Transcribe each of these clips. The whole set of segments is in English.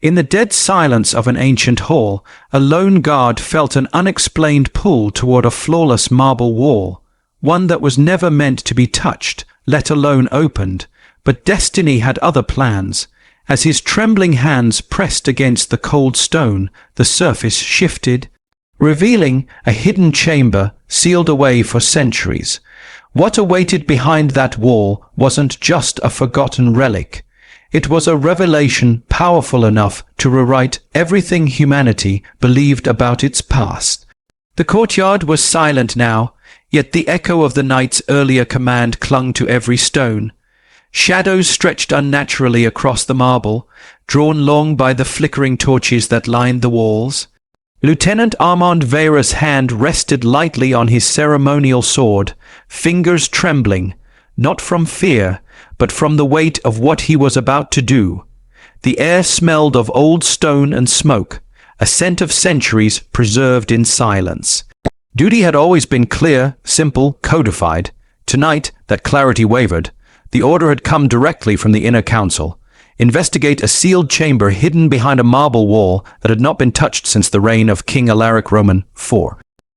In the dead silence of an ancient hall, a lone guard felt an unexplained pull toward a flawless marble wall, one that was never meant to be touched, let alone opened. But destiny had other plans. As his trembling hands pressed against the cold stone, the surface shifted, revealing a hidden chamber sealed away for centuries. What awaited behind that wall wasn't just a forgotten relic. It was a revelation powerful enough to rewrite everything humanity believed about its past. The courtyard was silent now, yet the echo of the knight's earlier command clung to every stone. Shadows stretched unnaturally across the marble, drawn long by the flickering torches that lined the walls. Lieutenant Armand Veyra's hand rested lightly on his ceremonial sword, fingers trembling, not from fear, but from the weight of what he was about to do. The air smelled of old stone and smoke, a scent of centuries preserved in silence. Duty had always been clear, simple, codified. Tonight, that clarity wavered. The order had come directly from the inner council. Investigate a sealed chamber hidden behind a marble wall that had not been touched since the reign of King Alaric Roman IV.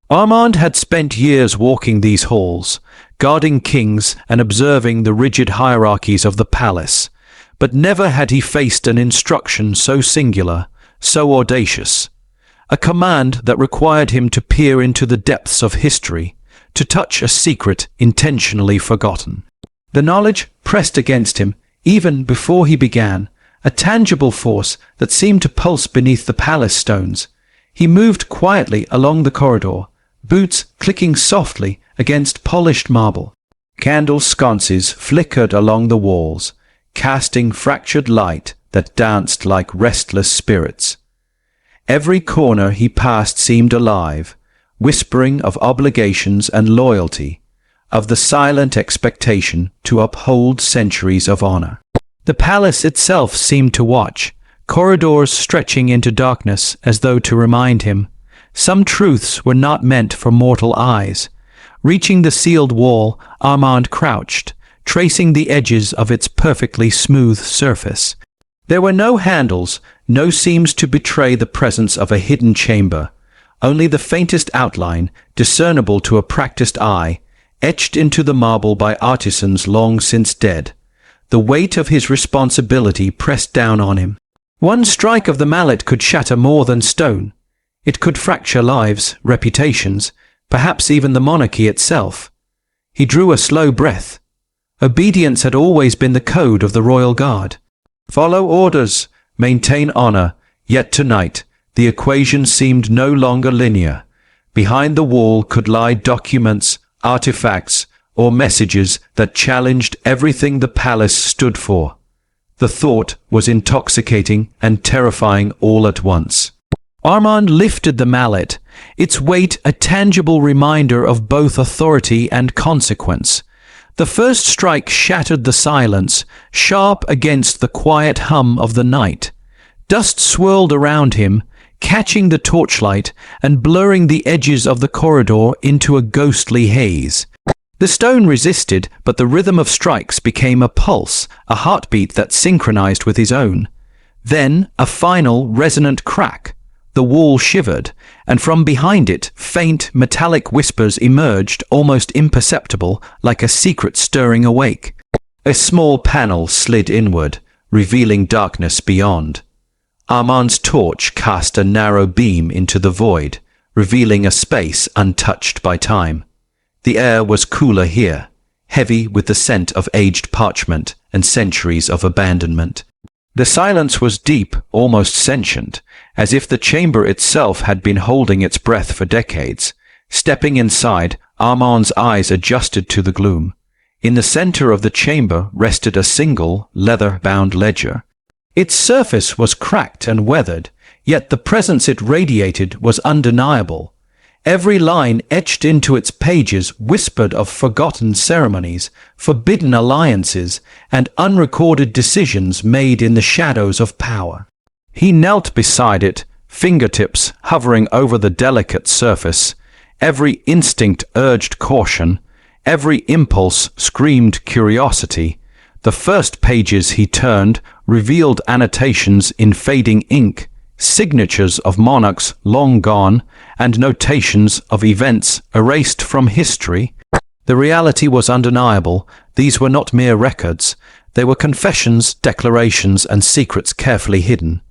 Armand had spent years walking these halls, guarding kings and observing the rigid hierarchies of the palace, but never had he faced an instruction so singular, so audacious. A command that required him to peer into the depths of history, to touch a secret intentionally forgotten. The knowledge pressed against him even before he began, a tangible force that seemed to pulse beneath the palace stones. He moved quietly along the corridor, boots clicking softly against polished marble. Candle sconces flickered along the walls, casting fractured light that danced like restless spirits. Every corner he passed seemed alive, whispering of obligations and loyalty, of the silent expectation to uphold centuries of honor. The palace itself seemed to watch, corridors stretching into darkness as though to remind him. Some truths were not meant for mortal eyes. Reaching the sealed wall, Armand crouched, tracing the edges of its perfectly smooth surface. There were no handles, no seams to betray the presence of a hidden chamber, only the faintest outline, discernible to a practiced eye, etched into the marble by artisans long since dead. The weight of his responsibility pressed down on him. One strike of the mallet could shatter more than stone. It could fracture lives, reputations, perhaps even the monarchy itself. He drew a slow breath. Obedience had always been the code of the royal guard. Follow orders, maintain honor, yet tonight the equation seemed no longer linear. Behind the wall could lie documents, artifacts, or messages that challenged everything the palace stood for. The thought was intoxicating and terrifying all at once. Armand lifted the mallet, its weight a tangible reminder of both authority and consequence. The first strike shattered the silence, sharp against the quiet hum of the night. Dust swirled around him, catching the torchlight and blurring the edges of the corridor into a ghostly haze. The stone resisted, but the rhythm of strikes became a pulse, a heartbeat that synchronized with his own. Then a final resonant crack. The wall shivered, and from behind it faint metallic whispers emerged, almost imperceptible, like a secret stirring awake. A small panel slid inward, revealing darkness beyond. Armand's torch cast a narrow beam into the void, revealing a space untouched by time. The air was cooler here, heavy with the scent of aged parchment and centuries of abandonment. The silence was deep, almost sentient, as if the chamber itself had been holding its breath for decades. Stepping inside, Armand's eyes adjusted to the gloom. In the center of the chamber rested a single, leather-bound ledger. Its surface was cracked and weathered, yet the presence it radiated was undeniable. Every line etched into its pages whispered of forgotten ceremonies, forbidden alliances, and unrecorded decisions made in the shadows of power. He knelt beside it, fingertips hovering over the delicate surface. Every instinct urged caution, every impulse screamed curiosity. The first pages he turned, revealed annotations in fading ink, signatures of monarchs long gone, and notations of events erased from history. The reality was undeniable. These were not mere records. They were confessions, declarations, and secrets carefully hidden.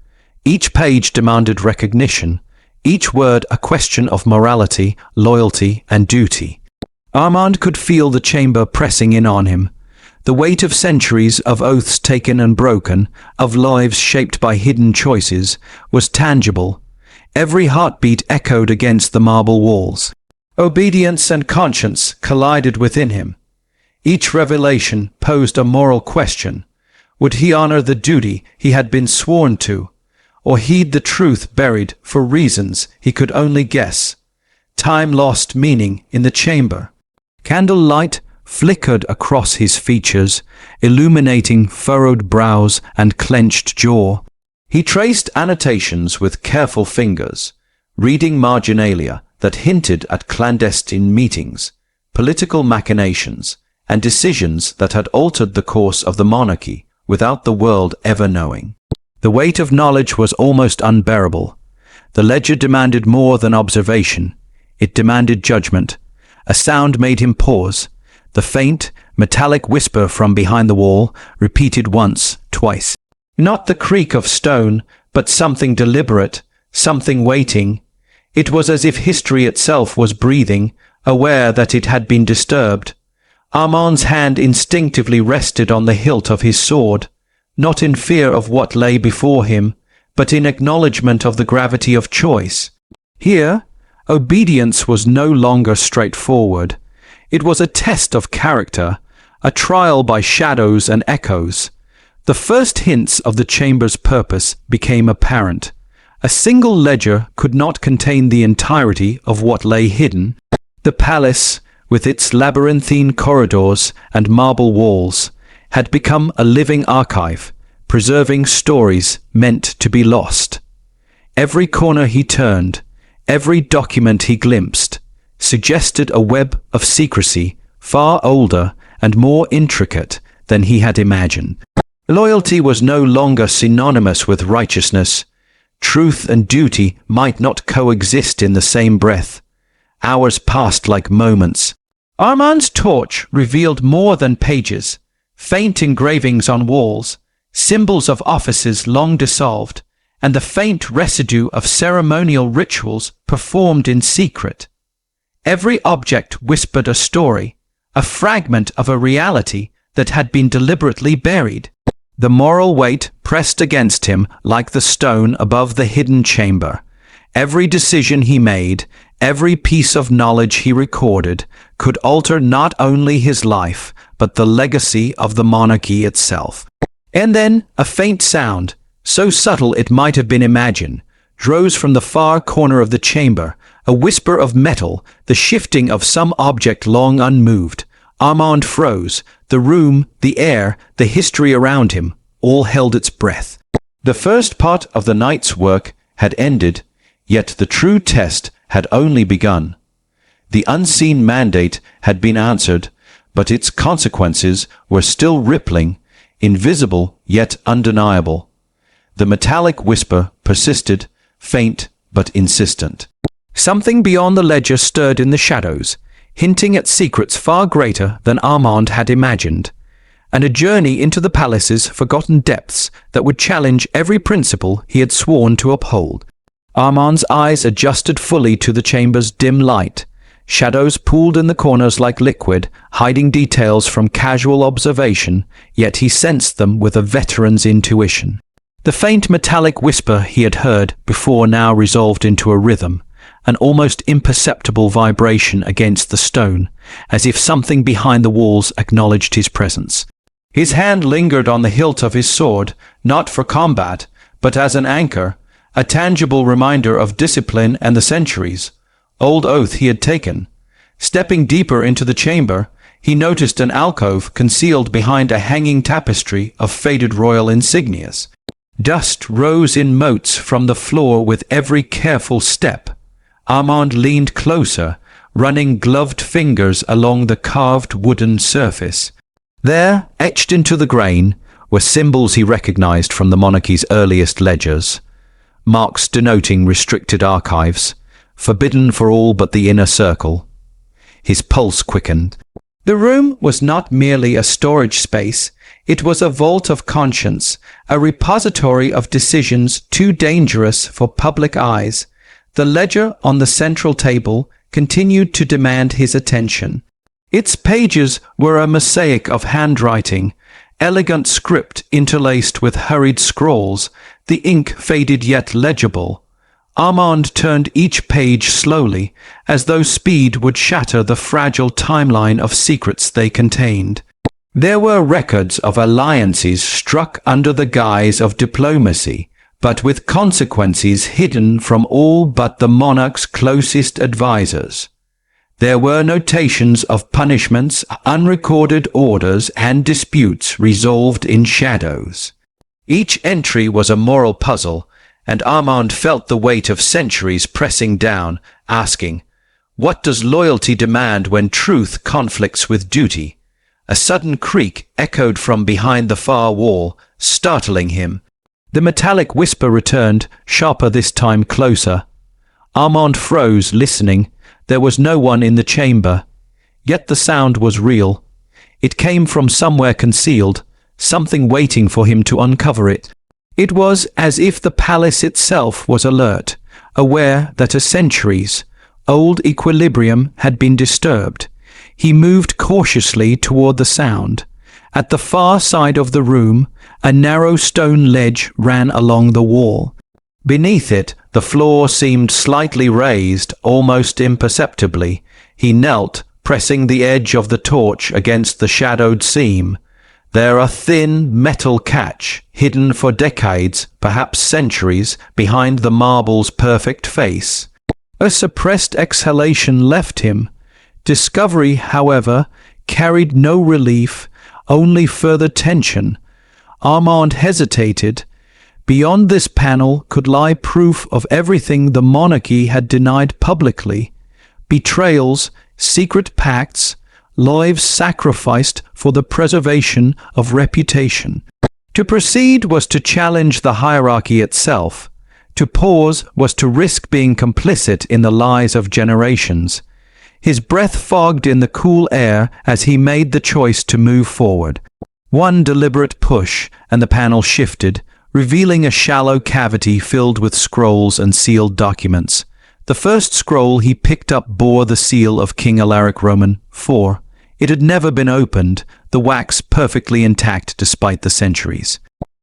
Each page demanded recognition, each word a question of morality, loyalty, and duty. Armand could feel the chamber pressing in on him. The weight of centuries, of oaths taken and broken, of lives shaped by hidden choices, was tangible. Every heartbeat echoed against the marble walls. Obedience and conscience collided within him. Each revelation posed a moral question. Would he honor the duty he had been sworn to, or heed the truth buried for reasons he could only guess? Time lost meaning in the chamber. Candlelight flickered across his features, illuminating furrowed brows and clenched jaw. He traced annotations with careful fingers, reading marginalia that hinted at clandestine meetings, political machinations, and decisions that had altered the course of the monarchy without the world ever knowing. The weight of knowledge was almost unbearable. The ledger demanded more than observation. It demanded judgment. A sound made him pause. The faint, metallic whisper from behind the wall, repeated once, twice. Not the creak of stone, but something deliberate, something waiting. It was as if history itself was breathing, aware that it had been disturbed. Armand's hand instinctively rested on the hilt of his sword, not in fear of what lay before him, but in acknowledgement of the gravity of choice. Here, obedience was no longer straightforward. It was a test of character, a trial by shadows and echoes. The first hints of the chamber's purpose became apparent. A single ledger could not contain the entirety of what lay hidden. The palace, with its labyrinthine corridors and marble walls, had become a living archive, preserving stories meant to be lost. Every corner he turned, every document he glimpsed, suggested a web of secrecy far older and more intricate than he had imagined. Loyalty was no longer synonymous with righteousness. Truth and duty might not coexist in the same breath. Hours passed like moments. Armand's torch revealed more than pages, faint engravings on walls, symbols of offices long dissolved, and the faint residue of ceremonial rituals performed in secret. Every object whispered a story, a fragment of a reality that had been deliberately buried. The moral weight pressed against him like the stone above the hidden chamber. Every decision he made, every piece of knowledge he recorded, could alter not only his life, but the legacy of the monarchy itself. And then a faint sound, so subtle it might have been imagined, rose from the far corner of the chamber, a whisper of metal, the shifting of some object long unmoved. Armand froze. The room, the air, the history around him, all held its breath. The first part of the night's work had ended, yet the true test had only begun. The unseen mandate had been answered, but its consequences were still rippling, invisible yet undeniable. The metallic whisper persisted, faint but insistent. Something beyond the ledger stirred in the shadows, hinting at secrets far greater than Armand had imagined, and a journey into the palace's forgotten depths that would challenge every principle he had sworn to uphold. Armand's eyes adjusted fully to the chamber's dim light. Shadows pooled in the corners like liquid, hiding details from casual observation, yet he sensed them with a veteran's intuition. The faint metallic whisper he had heard before now resolved into a rhythm, an almost imperceptible vibration against the stone, as if something behind the walls acknowledged his presence. His hand lingered on the hilt of his sword, not for combat, but as an anchor, a tangible reminder of discipline and the centuries, old oath he had taken. Stepping deeper into the chamber, he noticed an alcove concealed behind a hanging tapestry of faded royal insignias. Dust rose in motes from the floor with every careful step. Armand leaned closer, running gloved fingers along the carved wooden surface. There, etched into the grain, were symbols he recognized from the monarchy's earliest ledgers, marks denoting restricted archives, forbidden for all but the inner circle. His pulse quickened. The room was not merely a storage space, it was a vault of conscience, a repository of decisions too dangerous for public eyes. The ledger on the central table continued to demand his attention. Its pages were a mosaic of handwriting, elegant script interlaced with hurried scrawls, the ink faded yet legible. Armand turned each page slowly, as though speed would shatter the fragile timeline of secrets they contained. There were records of alliances struck under the guise of diplomacy, but with consequences hidden from all but the monarch's closest advisers. There were notations of punishments, unrecorded orders, and disputes resolved in shadows. Each entry was a moral puzzle, and Armand felt the weight of centuries pressing down, asking, "What does loyalty demand when truth conflicts with duty?" A sudden creak echoed from behind the far wall, startling him. The metallic whisper returned, sharper this time, closer. Armand froze, listening. There was no one in the chamber. Yet the sound was real. It came from somewhere concealed, something waiting for him to uncover it. It was as if the palace itself was alert, aware that a centuries-old equilibrium had been disturbed. He moved cautiously toward the sound. At the far side of the room, a narrow stone ledge ran along the wall. Beneath it, the floor seemed slightly raised, almost imperceptibly. He knelt, pressing the edge of the torch against the shadowed seam. There a thin metal catch, hidden for decades, perhaps centuries, behind the marble's perfect face. A suppressed exhalation left him. Discovery, however, carried no relief, only further tension. Armand hesitated. Beyond this panel could lie proof of everything the monarchy had denied publicly. Betrayals, secret pacts, lives sacrificed for the preservation of reputation. To proceed was to challenge the hierarchy itself. To pause was to risk being complicit in the lies of generations. His breath fogged in the cool air as he made the choice to move forward. One deliberate push, and the panel shifted, revealing a shallow cavity filled with scrolls and sealed documents. The first scroll he picked up bore the seal of King Alaric Roman IV. It had never been opened, the wax perfectly intact despite the centuries.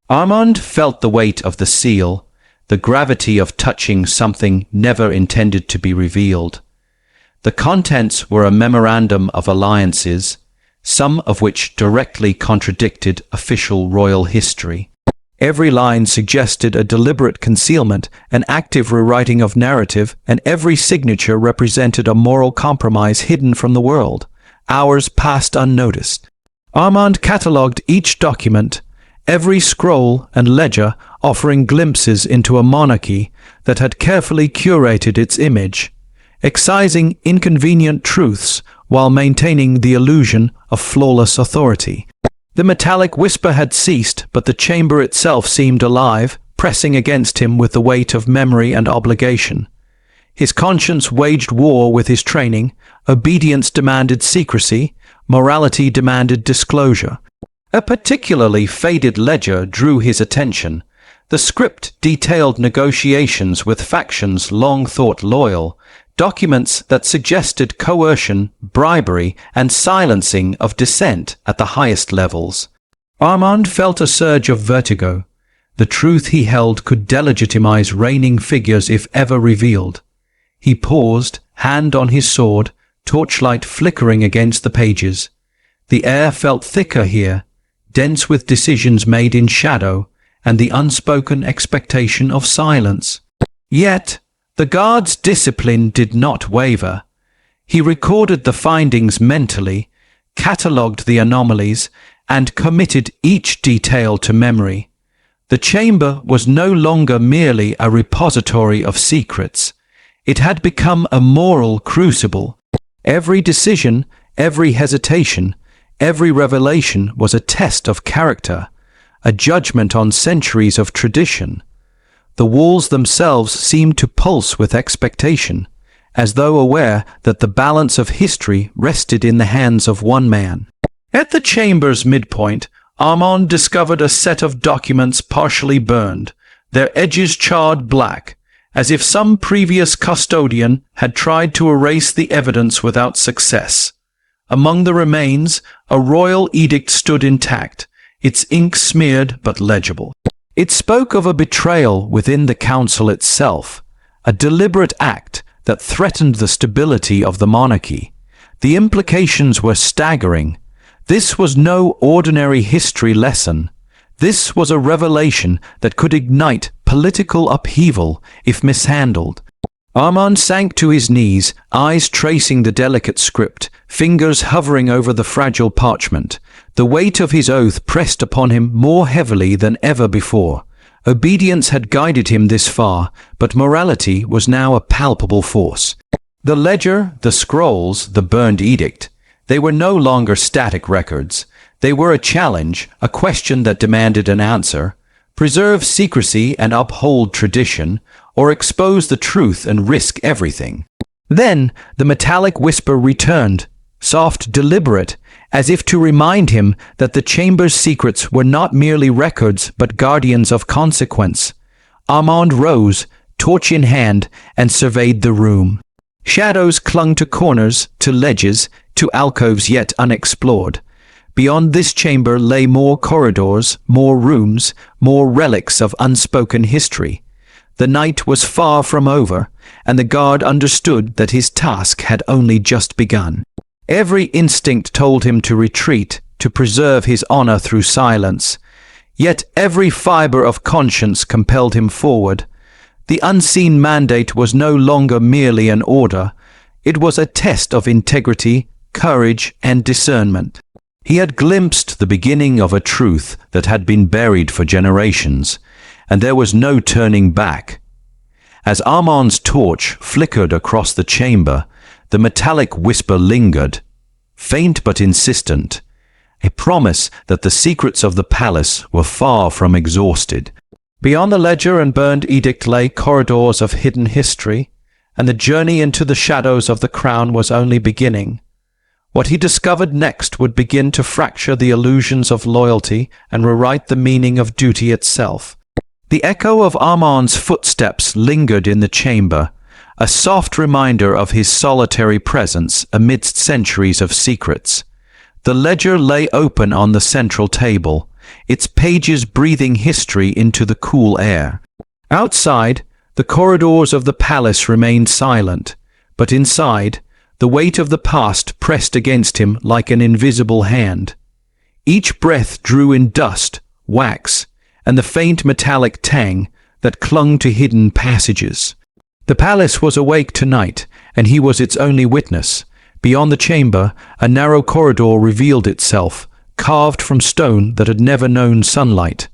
Armand felt the weight of the seal, the gravity of touching something never intended to be revealed. The contents were a memorandum of alliances, some of which directly contradicted official royal history. Every line suggested a deliberate concealment, an active rewriting of narrative, and every signature represented a moral compromise hidden from the world. Hours passed unnoticed. Armand catalogued each document, every scroll and ledger offering glimpses into a monarchy that had carefully curated its image, excising inconvenient truths while maintaining the illusion of flawless authority. The metallic whisper had ceased, but the chamber itself seemed alive, pressing against him with the weight of memory and obligation. His conscience waged war with his training, obedience demanded secrecy, morality demanded disclosure. A particularly faded ledger drew his attention. The script detailed negotiations with factions long thought loyal, documents that suggested coercion, bribery, and silencing of dissent at the highest levels. Armand felt a surge of vertigo. The truth he held could delegitimize reigning figures if ever revealed. He paused, hand on his sword, torchlight flickering against the pages. The air felt thicker here, dense with decisions made in shadow and the unspoken expectation of silence. Yet, the guard's discipline did not waver. He recorded the findings mentally, catalogued the anomalies, and committed each detail to memory. The chamber was no longer merely a repository of secrets. It had become a moral crucible. Every decision, every hesitation, every revelation was a test of character, a judgment on centuries of tradition. The walls themselves seemed to pulse with expectation, as though aware that the balance of history rested in the hands of one man. At the chamber's midpoint, Armand discovered a set of documents partially burned, their edges charred black, as if some previous custodian had tried to erase the evidence without success. Among the remains, a royal edict stood intact, its ink smeared but legible. It spoke of a betrayal within the council itself, a deliberate act that threatened the stability of the monarchy. The implications were staggering. This was no ordinary history lesson. This was a revelation that could ignite political upheaval if mishandled. Armand sank to his knees, eyes tracing the delicate script, fingers hovering over the fragile parchment. The weight of his oath pressed upon him more heavily than ever before. Obedience had guided him this far, but morality was now a palpable force. The ledger, the scrolls, the burned edict, they were no longer static records. They were a challenge, a question that demanded an answer. Preserve secrecy and uphold tradition, or expose the truth and risk everything. Then the metallic whisper returned, soft, deliberate, as if to remind him that the chamber's secrets were not merely records but guardians of consequence. Armand rose, torch in hand, and surveyed the room. Shadows clung to corners, to ledges, to alcoves yet unexplored. Beyond this chamber lay more corridors, more rooms, more relics of unspoken history. The night was far from over, and the guard understood that his task had only just begun. Every instinct told him to retreat, to preserve his honor through silence. Yet every fiber of conscience compelled him forward. The unseen mandate was no longer merely an order. It was a test of integrity, courage, and discernment. He had glimpsed the beginning of a truth that had been buried for generations, and there was no turning back. As Armand's torch flickered across the chamber, the metallic whisper lingered, faint but insistent, a promise that the secrets of the palace were far from exhausted. Beyond the ledger and burned edict lay corridors of hidden history, and the journey into the shadows of the crown was only beginning. What he discovered next would begin to fracture the illusions of loyalty and rewrite the meaning of duty itself. The echo of Armand's footsteps lingered in the chamber, a soft reminder of his solitary presence amidst centuries of secrets. The ledger lay open on the central table, its pages breathing history into the cool air. Outside, the corridors of the palace remained silent, but inside, the weight of the past pressed against him like an invisible hand. Each breath drew in dust, wax, and the faint metallic tang that clung to hidden passages. The palace was awake tonight, and he was its only witness. Beyond the chamber, a narrow corridor revealed itself, carved from stone that had never known sunlight.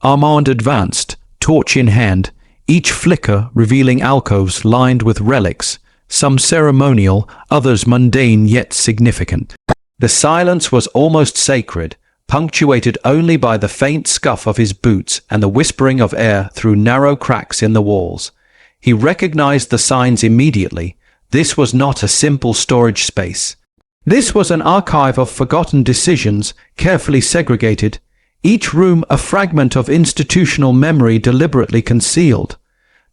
Armand advanced, torch in hand, each flicker revealing alcoves lined with relics, some ceremonial, others mundane yet significant. The silence was almost sacred, punctuated only by the faint scuff of his boots and the whispering of air through narrow cracks in the walls. He recognized the signs immediately. This was not a simple storage space. This was an archive of forgotten decisions, carefully segregated, each room a fragment of institutional memory deliberately concealed.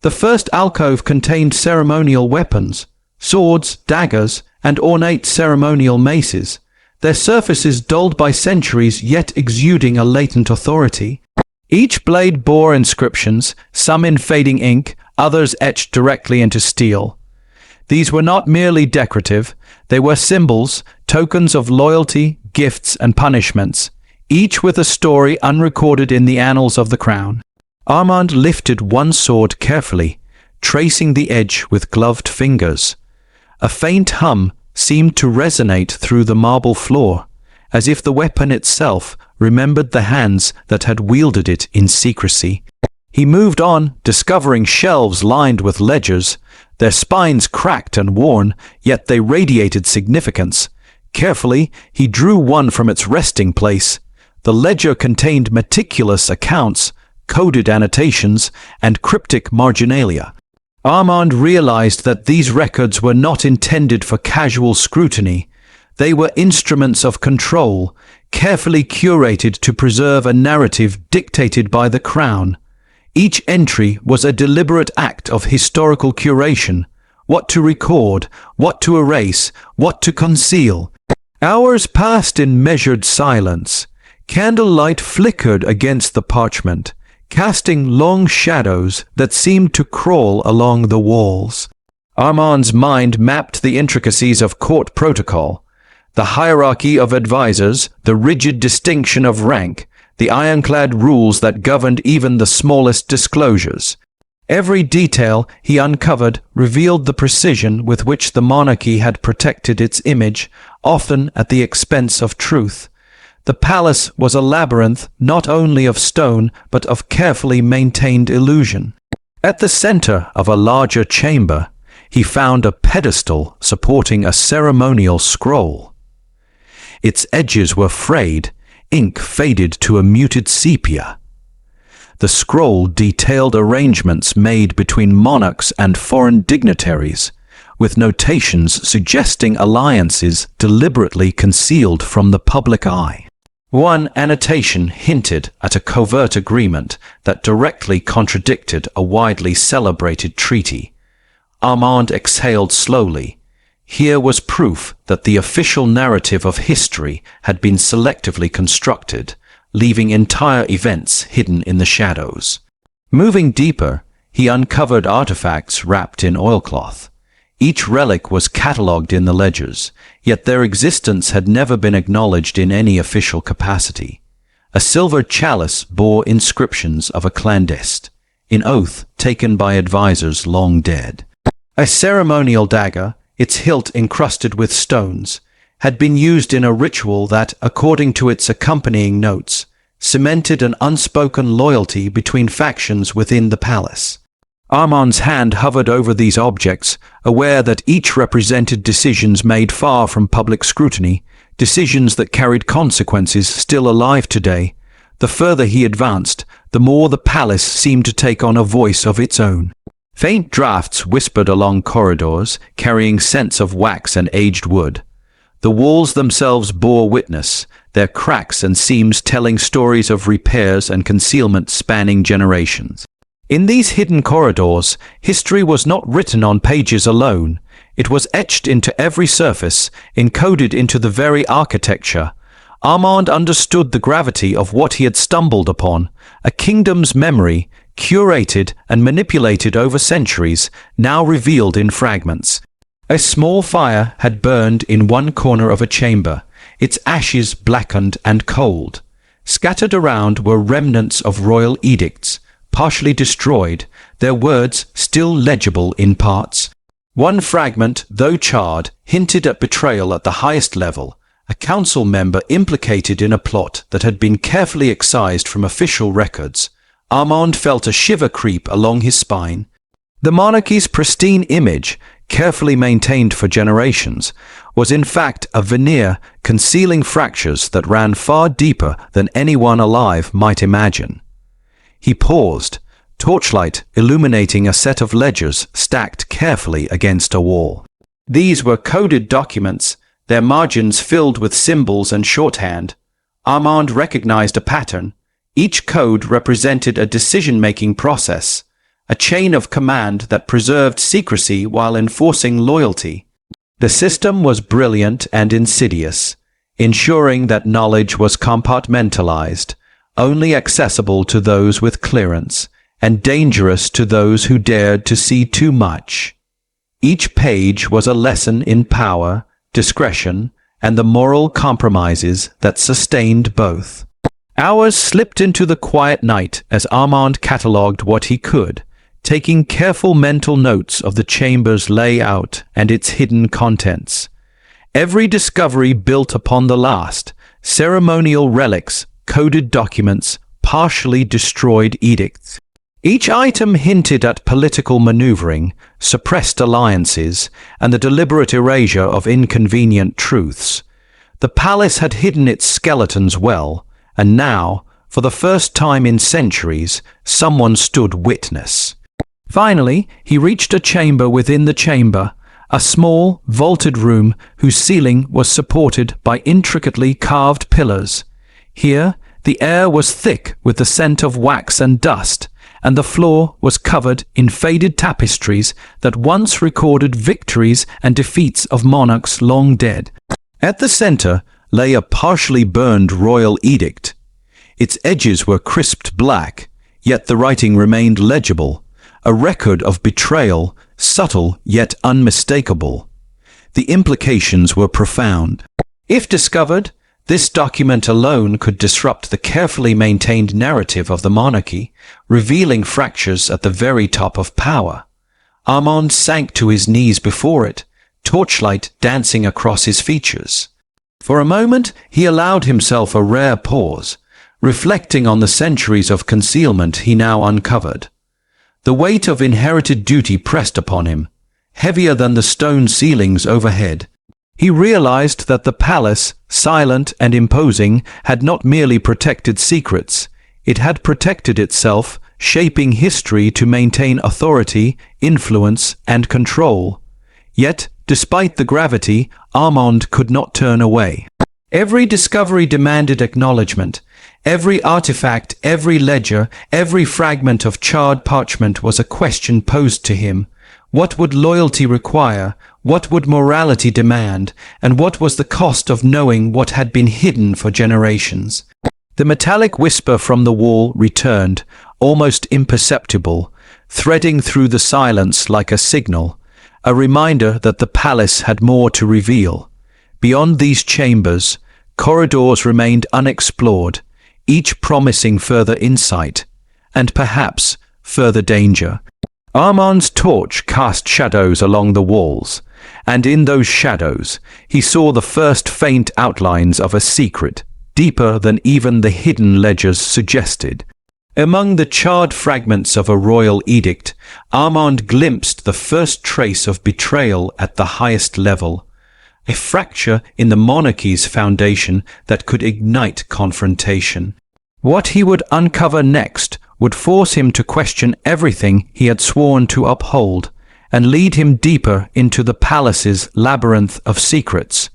The first alcove contained ceremonial weapons, swords, daggers, and ornate ceremonial maces, their surfaces dulled by centuries yet exuding a latent authority. Each blade bore inscriptions, some in fading ink, others etched directly into steel. These were not merely decorative, they were symbols, tokens of loyalty, gifts, and punishments, each with a story unrecorded in the annals of the crown. Armand lifted one sword carefully, tracing the edge with gloved fingers. A faint hum seemed to resonate through the marble floor, as if the weapon itself remembered the hands that had wielded it in secrecy. He moved on, discovering shelves lined with ledgers, their spines cracked and worn, yet they radiated significance. Carefully, he drew one from its resting place. The ledger contained meticulous accounts, coded annotations, and cryptic marginalia. Armand realized that these records were not intended for casual scrutiny. They were instruments of control, carefully curated to preserve a narrative dictated by the crown. Each entry was a deliberate act of historical curation: what to record, what to erase, what to conceal. Hours passed in measured silence. Candlelight flickered against the parchment, casting long shadows that seemed to crawl along the walls. Armand's mind mapped the intricacies of court protocol, the hierarchy of advisors, the rigid distinction of rank, the ironclad rules that governed even the smallest disclosures. Every detail he uncovered revealed the precision with which the monarchy had protected its image, often at the expense of truth. The palace was a labyrinth not only of stone but of carefully maintained illusion. At the center of a larger chamber, he found a pedestal supporting a ceremonial scroll. Its edges were frayed, ink faded to a muted sepia. The scroll detailed arrangements made between monarchs and foreign dignitaries, with notations suggesting alliances deliberately concealed from the public eye. One annotation hinted at a covert agreement that directly contradicted a widely celebrated treaty. Armand exhaled slowly. Here was proof that the official narrative of history had been selectively constructed, leaving entire events hidden in the shadows. Moving deeper, he uncovered artifacts wrapped in oilcloth. Each relic was catalogued in the ledgers, yet their existence had never been acknowledged in any official capacity. A silver chalice bore inscriptions of a clandestine, an oath taken by advisors long dead. A ceremonial dagger, its hilt encrusted with stones, had been used in a ritual that, according to its accompanying notes, cemented an unspoken loyalty between factions within the palace. Armand's hand hovered over these objects, aware that each represented decisions made far from public scrutiny, decisions that carried consequences still alive today. The further he advanced, the more the palace seemed to take on a voice of its own. Faint drafts whispered along corridors, carrying scents of wax and aged wood. The walls themselves bore witness, their cracks and seams telling stories of repairs and concealment spanning generations. In these hidden corridors, history was not written on pages alone. It was etched into every surface, encoded into the very architecture. Armand understood the gravity of what he had stumbled upon, a kingdom's memory, curated and manipulated over centuries, now revealed in fragments. A small fire had burned in one corner of a chamber, its ashes blackened and cold. Scattered around were remnants of royal edicts, partially destroyed, their words still legible in parts. One fragment, though charred, hinted at betrayal at the highest level, a council member implicated in a plot that had been carefully excised from official records. Armand felt a shiver creep along his spine. The monarchy's pristine image, carefully maintained for generations, was in fact a veneer concealing fractures that ran far deeper than anyone alive might imagine. He paused, torchlight illuminating a set of ledgers stacked carefully against a wall. These were coded documents, their margins filled with symbols and shorthand. Armand recognized a pattern. Each code represented a decision-making process, a chain of command that preserved secrecy while enforcing loyalty. The system was brilliant and insidious, ensuring that knowledge was compartmentalized, only accessible to those with clearance, and dangerous to those who dared to see too much. Each page was a lesson in power, discretion, and the moral compromises that sustained both. Hours slipped into the quiet night as Armand catalogued what he could, taking careful mental notes of the chamber's layout and its hidden contents. Every discovery built upon the last: ceremonial relics, coded documents, partially destroyed edicts. Each item hinted at political maneuvering, suppressed alliances, and the deliberate erasure of inconvenient truths. The palace had hidden its skeletons well, And now, for the first time in centuries, someone stood witness. Finally, he reached a chamber within the chamber, a small, vaulted room whose ceiling was supported by intricately carved pillars. Here, the air was thick with the scent of wax and dust, and the floor was covered in faded tapestries that once recorded victories and defeats of monarchs long dead. At the center lay a partially burned royal edict. Its edges were crisped black, yet the writing remained legible, a record of betrayal, subtle yet unmistakable. The implications were profound. If discovered, this document alone could disrupt the carefully maintained narrative of the monarchy, revealing fractures at the very top of power. Armand sank to his knees before it, torchlight dancing across his features. For a moment, he allowed himself a rare pause, reflecting on the centuries of concealment he now uncovered. The weight of inherited duty pressed upon him, heavier than the stone ceilings overhead. He realized that the palace, silent and imposing, had not merely protected secrets. It had protected itself, shaping history to maintain authority, influence, and control. Yet, despite the gravity, Armand could not turn away. Every discovery demanded acknowledgement. Every artifact, every ledger, every fragment of charred parchment was a question posed to him. What would loyalty require? What would morality demand? And what was the cost of knowing what had been hidden for generations? The metallic whisper from the wall returned, almost imperceptible, threading through the silence like a signal, a reminder that the palace had more to reveal. Beyond these chambers, corridors remained unexplored, each promising further insight, and perhaps further danger. Armand's torch cast shadows along the walls, and in those shadows he saw the first faint outlines of a secret, deeper than even the hidden ledgers suggested. Among the charred fragments of a royal edict, Armand glimpsed the first trace of betrayal at the highest level, a fracture in the monarchy's foundation that could ignite confrontation. What he would uncover next would force him to question everything he had sworn to uphold, and lead him deeper into the palace's labyrinth of secrets.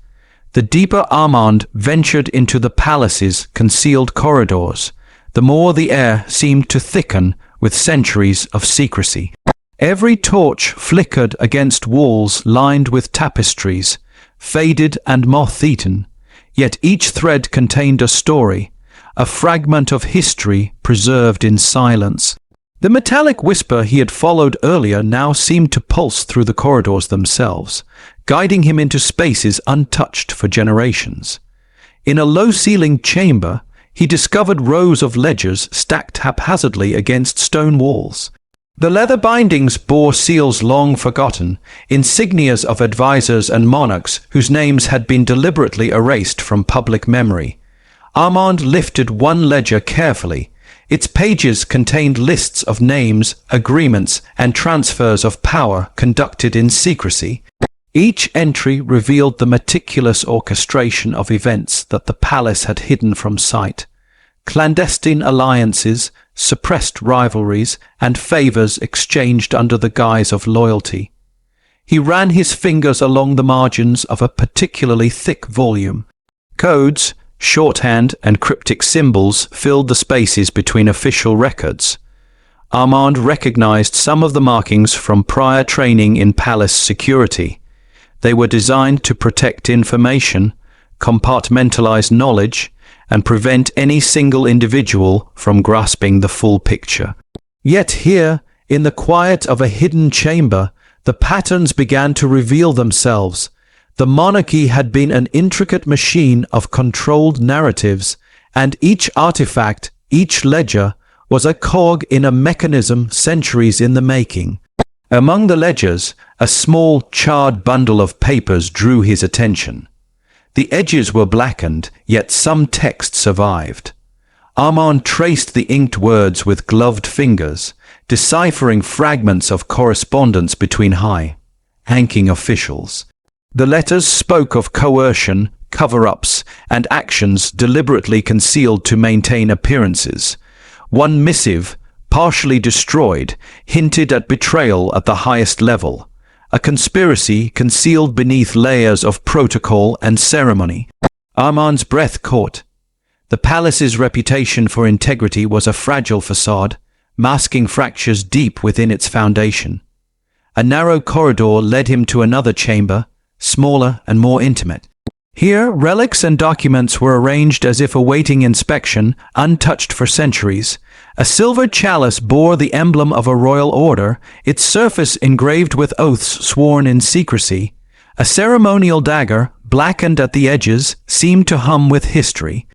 The deeper Armand ventured into the palace's concealed corridors, the more the air seemed to thicken with centuries of secrecy. Every torch flickered against walls lined with tapestries, faded and moth-eaten, yet each thread contained a story, a fragment of history preserved in silence. The metallic whisper he had followed earlier now seemed to pulse through the corridors themselves, guiding him into spaces untouched for generations. In a low-ceilinged chamber, he discovered rows of ledgers stacked haphazardly against stone walls. The leather bindings bore seals long forgotten, insignias of advisors and monarchs whose names had been deliberately erased from public memory. Armand lifted one ledger carefully. Its pages contained lists of names, agreements, and transfers of power conducted in secrecy. Each entry revealed the meticulous orchestration of events that the palace had hidden from sight. Clandestine alliances, suppressed rivalries, and favors exchanged under the guise of loyalty. He ran his fingers along the margins of a particularly thick volume. Codes, shorthand, and cryptic symbols filled the spaces between official records. Armand recognized some of the markings from prior training in palace security. They were designed to protect information, compartmentalize knowledge, and prevent any single individual from grasping the full picture. Yet here, in the quiet of a hidden chamber, the patterns began to reveal themselves. The monarchy had been an intricate machine of controlled narratives, and each artifact, each ledger, was a cog in a mechanism centuries in the making. Among the ledgers, a small, charred bundle of papers drew his attention. The edges were blackened, yet some text survived. Armand traced the inked words with gloved fingers, deciphering fragments of correspondence between high-ranking officials. The letters spoke of coercion, cover-ups, and actions deliberately concealed to maintain appearances. One missive, partially destroyed, hinted at betrayal at the highest level, a conspiracy concealed beneath layers of protocol and ceremony. Armand's breath caught. The palace's reputation for integrity was a fragile facade, masking fractures deep within its foundation. A narrow corridor led him to another chamber, smaller and more intimate. Here, relics and documents were arranged as if awaiting inspection, untouched for centuries. A silver chalice bore the emblem of a royal order, its surface engraved with oaths sworn in secrecy. A ceremonial dagger, blackened at the edges, seemed to hum with history.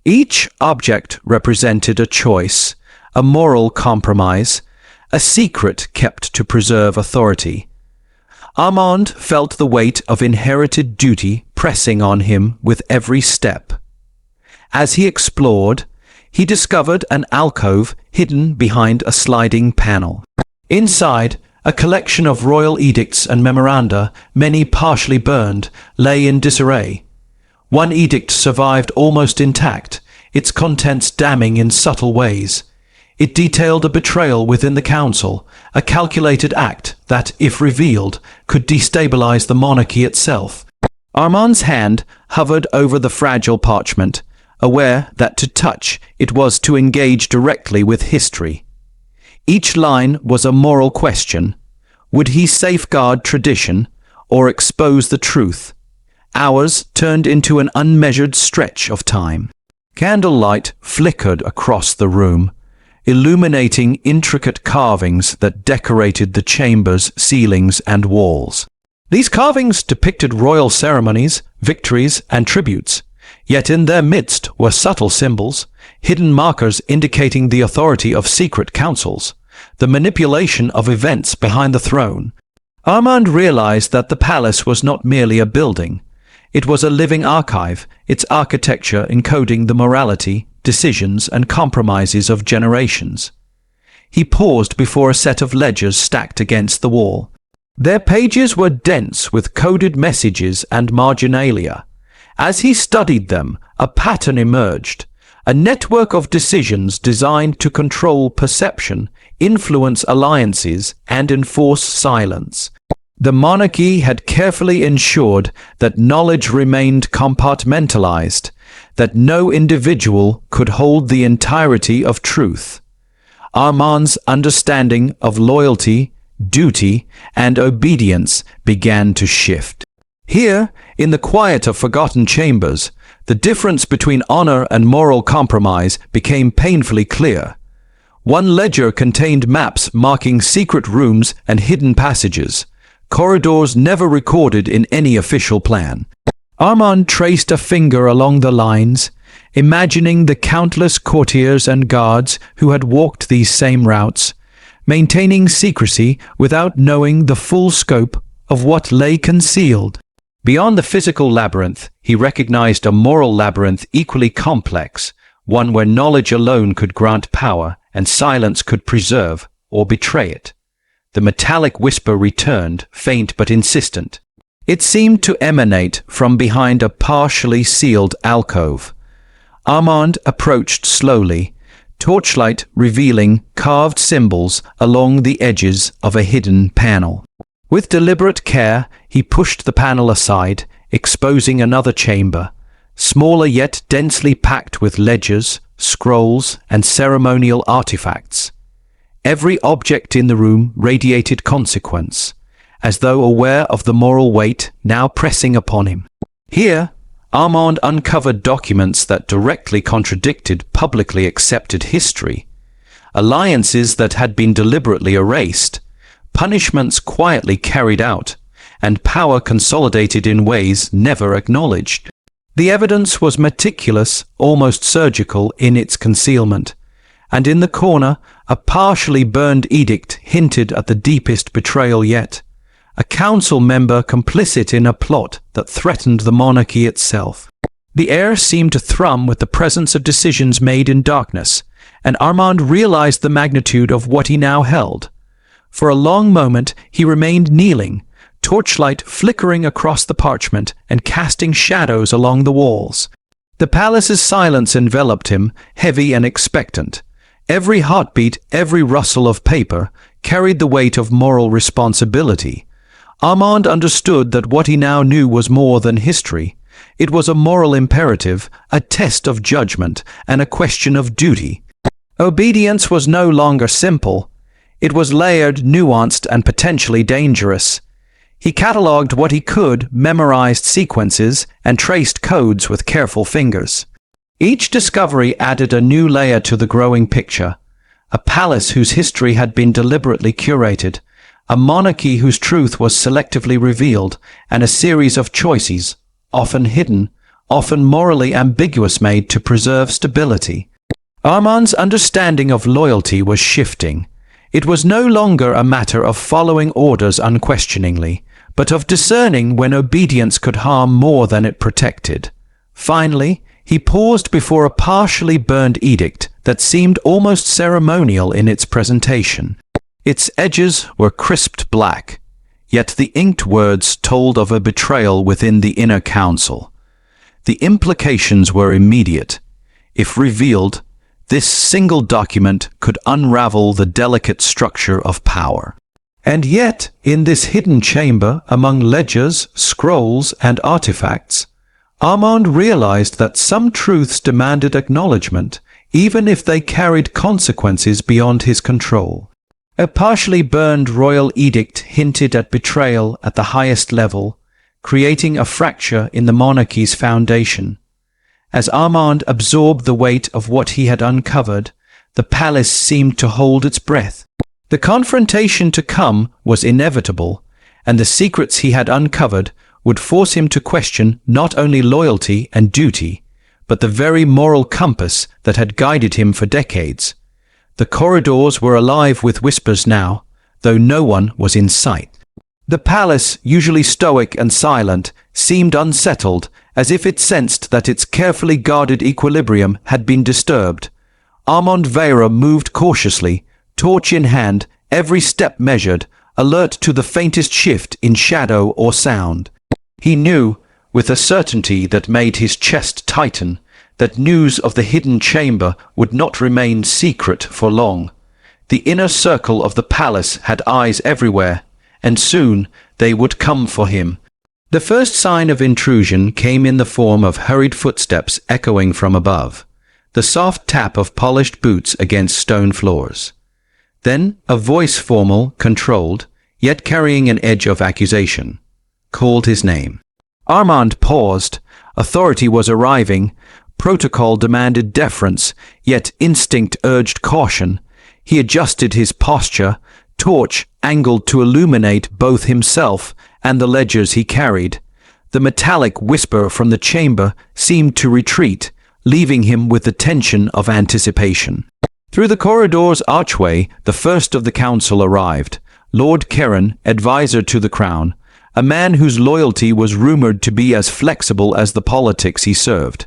Each object represented a choice, a moral compromise, a secret kept to preserve authority. Armand felt the weight of inherited duty pressing on him with every step. As he explored, he discovered an alcove hidden behind a sliding panel. Inside, a collection of royal edicts and memoranda, many partially burned, lay in disarray. One edict survived almost intact, its contents damning in subtle ways. It detailed a betrayal within the council, a calculated act that, if revealed, could destabilize the monarchy itself. Armand's hand hovered over the fragile parchment, aware that to touch it was to engage directly with history. Each line was a moral question. Would he safeguard tradition or expose the truth? Hours turned into an unmeasured stretch of time. Candlelight flickered across the room, illuminating intricate carvings that decorated the chamber's ceilings and walls. These carvings depicted royal ceremonies, victories, and tributes, yet in their midst were subtle symbols, hidden markers indicating the authority of secret councils, the manipulation of events behind the throne. Armand realized that the palace was not merely a building. It was a living archive, its architecture encoding the morality, decisions, and compromises of generations. He paused before a set of ledgers stacked against the wall. Their pages were dense with coded messages and marginalia. As he studied them, a pattern emerged, a network of decisions designed to control perception, influence alliances, and enforce silence. The monarchy had carefully ensured that knowledge remained compartmentalized, that no individual could hold the entirety of truth. Armand's understanding of loyalty, duty, and obedience began to shift. Here, in the quiet of forgotten chambers, the difference between honor and moral compromise became painfully clear. One ledger contained maps marking secret rooms and hidden passages, corridors never recorded in any official plan. Armand traced a finger along the lines, imagining the countless courtiers and guards who had walked these same routes, maintaining secrecy without knowing the full scope of what lay concealed. Beyond the physical labyrinth, he recognized a moral labyrinth equally complex, one where knowledge alone could grant power and silence could preserve or betray it. The metallic whisper returned, faint but insistent. It seemed to emanate from behind a partially sealed alcove. Armand approached slowly, torchlight revealing carved symbols along the edges of a hidden panel. With deliberate care, he pushed the panel aside, exposing another chamber, smaller yet densely packed with ledgers, scrolls, and ceremonial artifacts. Every object in the room radiated consequence, as though aware of the moral weight now pressing upon him. Here, Armand uncovered documents that directly contradicted publicly accepted history, alliances that had been deliberately erased, punishments quietly carried out, and power consolidated in ways never acknowledged. The evidence was meticulous, almost surgical in its concealment, and in the corner, a partially burned edict hinted at the deepest betrayal yet, a council member complicit in a plot that threatened the monarchy itself. The air seemed to thrum with the presence of decisions made in darkness, and Armand realized the magnitude of what he now held. For a long moment he remained kneeling, torchlight flickering across the parchment and casting shadows along the walls. The palace's silence enveloped him, heavy and expectant. Every heartbeat, every rustle of paper, carried the weight of moral responsibility. Armand understood that what he now knew was more than history. It was a moral imperative, a test of judgment, and a question of duty. Obedience was no longer simple. It was layered, nuanced, and potentially dangerous. He catalogued what he could, memorized sequences, and traced codes with careful fingers. Each discovery added a new layer to the growing picture. A palace whose history had been deliberately curated, a monarchy whose truth was selectively revealed, and a series of choices, often hidden, often morally ambiguous, made to preserve stability. Armand's understanding of loyalty was shifting. It was no longer a matter of following orders unquestioningly, but of discerning when obedience could harm more than it protected. Finally, he paused before a partially burned edict that seemed almost ceremonial in its presentation. Its edges were crisped black, yet the inked words told of a betrayal within the inner council. The implications were immediate. If revealed, this single document could unravel the delicate structure of power. And yet, in this hidden chamber, among ledgers, scrolls, and artifacts, Armand realized that some truths demanded acknowledgement, even if they carried consequences beyond his control. A partially burned royal edict hinted at betrayal at the highest level, creating a fracture in the monarchy's foundation. As Armand absorbed the weight of what he had uncovered, the palace seemed to hold its breath. The confrontation to come was inevitable, and the secrets he had uncovered would force him to question not only loyalty and duty, but the very moral compass that had guided him for decades. The corridors were alive with whispers now, though no one was in sight. The palace, usually stoic and silent, seemed unsettled, as if it sensed that its carefully guarded equilibrium had been disturbed. Armand Vera moved cautiously, torch in hand, every step measured, alert to the faintest shift in shadow or sound. He knew, with a certainty that made his chest tighten, that news of the hidden chamber would not remain secret for long. The inner circle of the palace had eyes everywhere, and soon they would come for him. The first sign of intrusion came in the form of hurried footsteps echoing from above, the soft tap of polished boots against stone floors. Then a voice, formal, controlled, yet carrying an edge of accusation, called his name. Armand paused. Authority was arriving. Protocol demanded deference, yet instinct urged caution. He adjusted his posture, torch angled to illuminate both himself and the ledgers he carried. The metallic whisper from the chamber seemed to retreat, leaving him with the tension of anticipation. Through the corridor's archway, the first of the council arrived, Lord Keren, advisor to the crown, a man whose loyalty was rumored to be as flexible as the politics he served.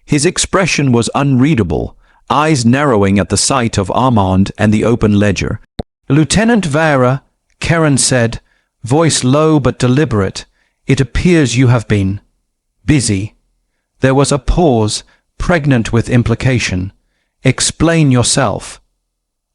His expression was unreadable, eyes narrowing at the sight of Armand and the open ledger. "Lieutenant Vera," Keren said, voice low but deliberate, "it appears you have been busy." There was a pause, pregnant with implication. "Explain yourself."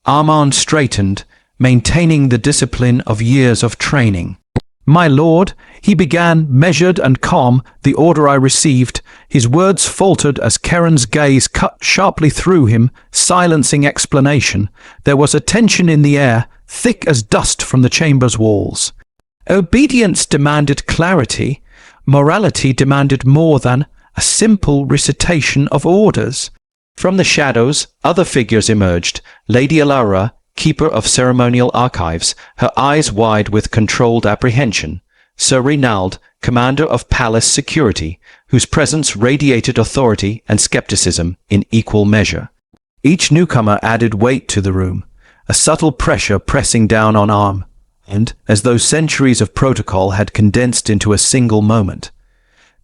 Armand straightened, maintaining the discipline of years of training. "My lord," he began, measured and calm, "the order I received." His words faltered as Keren's gaze cut sharply through him, silencing explanation. There was a tension in the air, thick as dust from the chamber's walls. Obedience demanded clarity. Morality demanded more than a simple recitation of orders. From the shadows, other figures emerged. Lady Alara, keeper of ceremonial archives, her eyes wide with controlled apprehension. Sir Reynald, commander of palace security, whose presence radiated authority and skepticism in equal measure. Each newcomer added weight to the room, a subtle pressure pressing down on arm, and as though centuries of protocol had condensed into a single moment.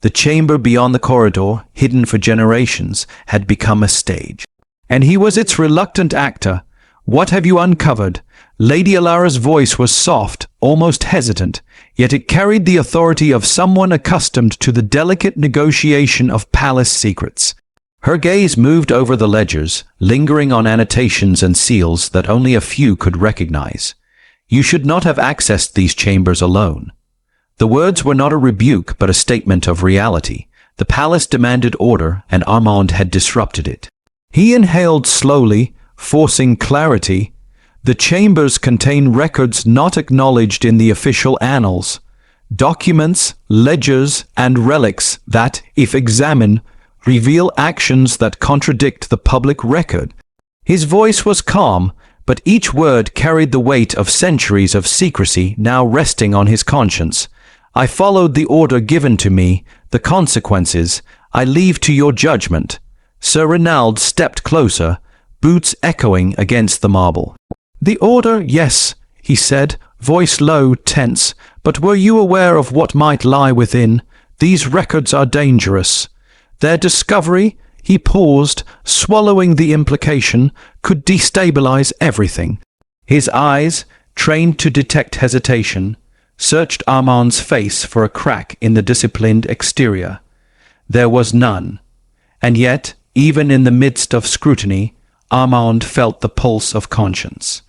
The chamber beyond the corridor, hidden for generations, had become a stage. And he was its reluctant actor. "What have you uncovered?" Lady Alara's voice was soft, almost hesitant, yet it carried the authority of someone accustomed to the delicate negotiation of palace secrets. Her gaze moved over the ledgers, lingering on annotations and seals that only a few could recognize. You should not have accessed these chambers alone. The words were not a rebuke but a statement of reality. The palace demanded order, and Armand had disrupted it. He inhaled slowly, forcing clarity. The chambers contain records not acknowledged in the official annals, documents, ledgers, and relics that, if examined, reveal actions that contradict the public record. His voice was calm, but each word carried the weight of centuries of secrecy now resting on his conscience. I followed the order given to me. The consequences I leave to your judgment. Sir Renaud stepped closer, boots echoing against the marble. The order, yes, he said, voice low, tense, but were you aware of what might lie within? These records are dangerous. Their discovery, he paused, swallowing the implication, could destabilize everything. His eyes, trained to detect hesitation, searched Armand's face for a crack in the disciplined exterior. There was none. And yet, even in the midst of scrutiny, Armand felt the pulse of conscience.